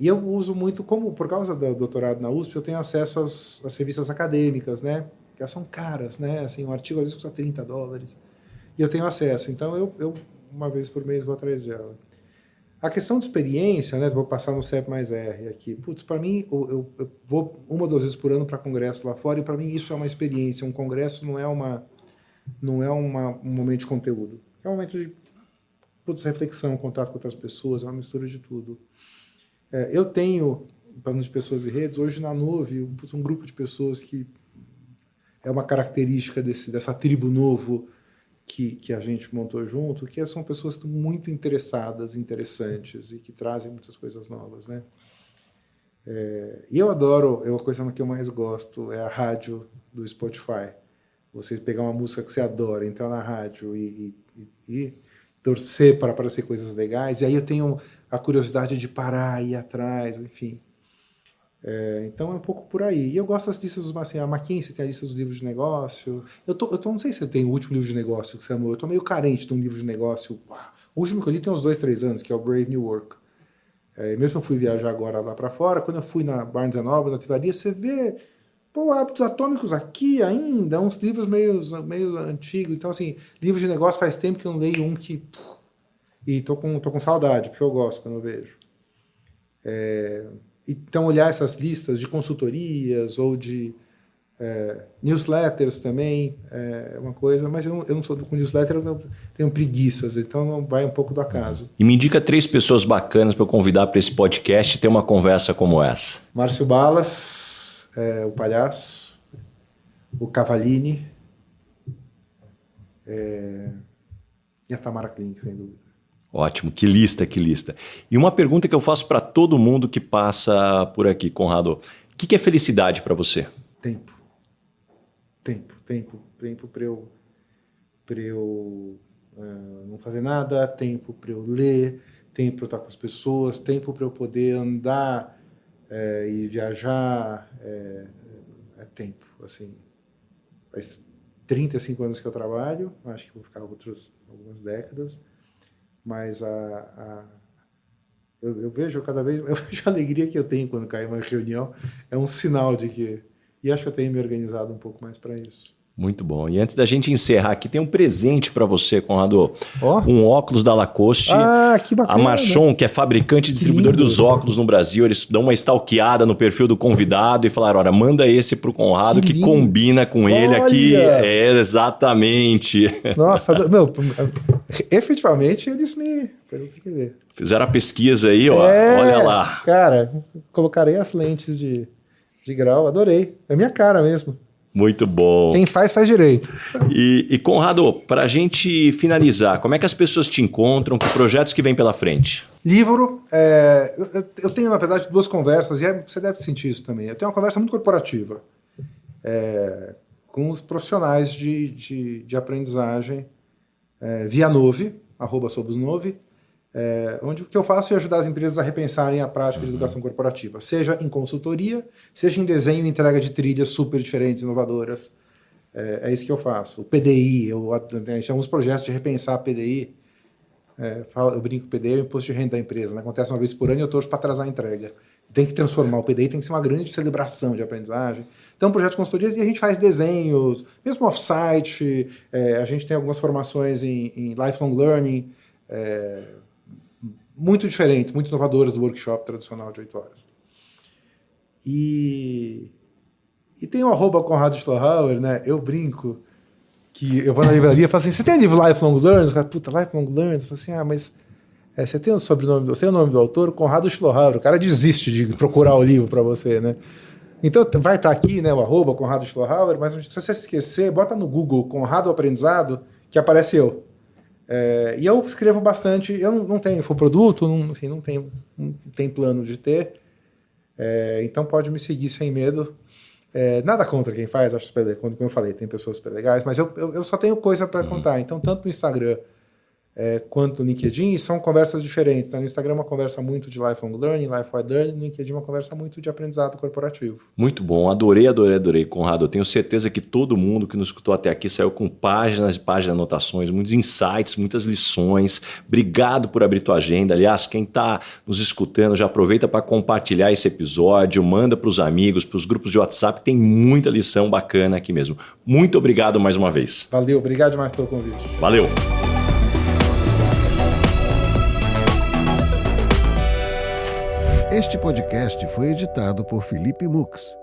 E eu uso muito, como por causa do doutorado na USP, eu tenho acesso às revistas acadêmicas, né? Que elas são caras, né? Assim, um artigo às vezes custa $30. E eu tenho acesso. Então, eu uma vez por mês vou atrás dela. A questão de experiência, né? Vou passar no CEP mais R aqui. Putz, para mim, eu vou 1 ou 2 vezes por ano para congresso lá fora, e para mim isso é uma experiência. Um congresso não é um momento de conteúdo. É um momento de reflexão, contato com outras pessoas, é uma mistura de tudo. Eu tenho, para de pessoas e redes, hoje na Nuvem, um grupo de pessoas que é uma característica dessa tribo novo que a gente montou junto, que são pessoas que estão muito interessadas, interessantes e que trazem muitas coisas novas, né? E eu adoro, a coisa que eu mais gosto é a rádio do Spotify. Você pegar uma música que você adora, entrar na rádio e torcer para aparecer coisas legais. E aí eu tenho a curiosidade de parar, ir atrás, enfim. Então é um pouco por aí. E eu gosto das listas, assim, a McKinsey tem a lista dos livros de negócio. Não sei se você tem o último livro de negócio que você amou. Eu tô meio carente de um livro de negócio. O último que eu li tem uns 2-3 anos, que é o Brave New Work. Mesmo que eu fui viajar agora lá para fora, quando eu fui na Barnes & Noble, na livraria, você vê Hábitos Atômicos aqui ainda, uns livros meio antigos. Então, assim, livros de negócio faz tempo que eu não leio um que... E tô com saudade, porque eu gosto quando eu vejo. Então, olhar essas listas de consultorias ou de newsletters também é uma coisa, mas eu não sou com newsletter, eu tenho preguiças, então vai um pouco do acaso. E me indica 3 pessoas bacanas para eu convidar para esse podcast e ter uma conversa como essa. Márcio Balas, o Palhaço, o Cavallini e a Tamara Klink, sem dúvida. Ótimo, que lista. E uma pergunta que eu faço para todo mundo que passa por aqui, Conrado. O que é felicidade para você? Tempo para eu não fazer nada, tempo para eu ler, tempo para eu estar com as pessoas, tempo para eu poder andar e viajar. Tempo, assim. Faz 35 anos que eu trabalho, acho que vou ficar algumas décadas. Mas eu vejo cada vez, eu vejo a alegria que eu tenho quando cai uma reunião, é um sinal de que... E acho que eu tenho me organizado um pouco mais para isso. Muito bom. E antes da gente encerrar aqui, tem um presente para você, Conrado. Um óculos da Lacoste. Que bacana. A Marchon, que é fabricante e distribuidor dos óculos no Brasil, eles dão uma stalkeada no perfil do convidado e falaram, olha, manda esse pro Conrado que combina com ele aqui. Exatamente. Nossa, efetivamente eles me... Eu tenho que ver. Fizeram a pesquisa aí, ó. Olha lá. Cara, colocarei as lentes de grau, adorei. É minha cara mesmo. Muito bom. Quem faz direito. E Conrado, para a gente finalizar, como é que as pessoas te encontram? Que projetos que vem pela frente? Livro. Eu tenho, na verdade, 2 conversas, e você deve sentir isso também. Eu tenho uma conversa muito corporativa com os profissionais de aprendizagem via Nove, @SobosNove, onde o que eu faço é ajudar as empresas a repensarem a prática de educação corporativa, seja em consultoria, seja em desenho e entrega de trilhas super diferentes, inovadoras. É isso que eu faço. O PDI, a gente tem alguns projetos de repensar a PDI. Eu brinco, o PDI é o imposto de renda da empresa, né? Acontece uma vez por ano e eu torço para atrasar a entrega. Tem que transformar o PDI, tem que ser uma grande celebração de aprendizagem. Então, projeto de consultorias, e a gente faz desenhos, mesmo off-site, a gente tem algumas formações em lifelong learning, muito diferentes, muito inovadoras do workshop tradicional de 8 horas. E tem o @Conrado Schlohauer, né? Eu brinco que eu vou na livraria e falo assim, você tem livro Lifelong Learning? Os caras, Lifelong Learning? Eu falo assim, mas você tem o sobrenome você tem o nome do autor? Conrado Schlohauer. O cara desiste de procurar o livro para você, né? Então vai estar aqui, né, o @Conrado Schlohauer, mas se você esquecer, bota no Google Conrado Aprendizado, que aparece eu. E eu escrevo bastante, eu não tenho infoproduto, não tem plano de ter, então pode me seguir sem medo. Nada contra quem faz, acho super legal, como eu falei, tem pessoas super legais, mas eu só tenho coisa para contar, então tanto no Instagram quanto no LinkedIn, são conversas diferentes. No Instagram é uma conversa muito de lifelong learning, life-wide learning, no LinkedIn é uma conversa muito de aprendizado corporativo. Muito bom, adorei, Conrado. Eu tenho certeza que todo mundo que nos escutou até aqui saiu com páginas e páginas de anotações, muitos insights, muitas lições. Obrigado por abrir tua agenda. Aliás, quem está nos escutando, já aproveita para compartilhar esse episódio, manda para os amigos, para os grupos de WhatsApp, tem muita lição bacana aqui mesmo. Muito obrigado mais uma vez. Valeu, obrigado demais pelo convite. Valeu. Este podcast foi editado por Felipe Mux.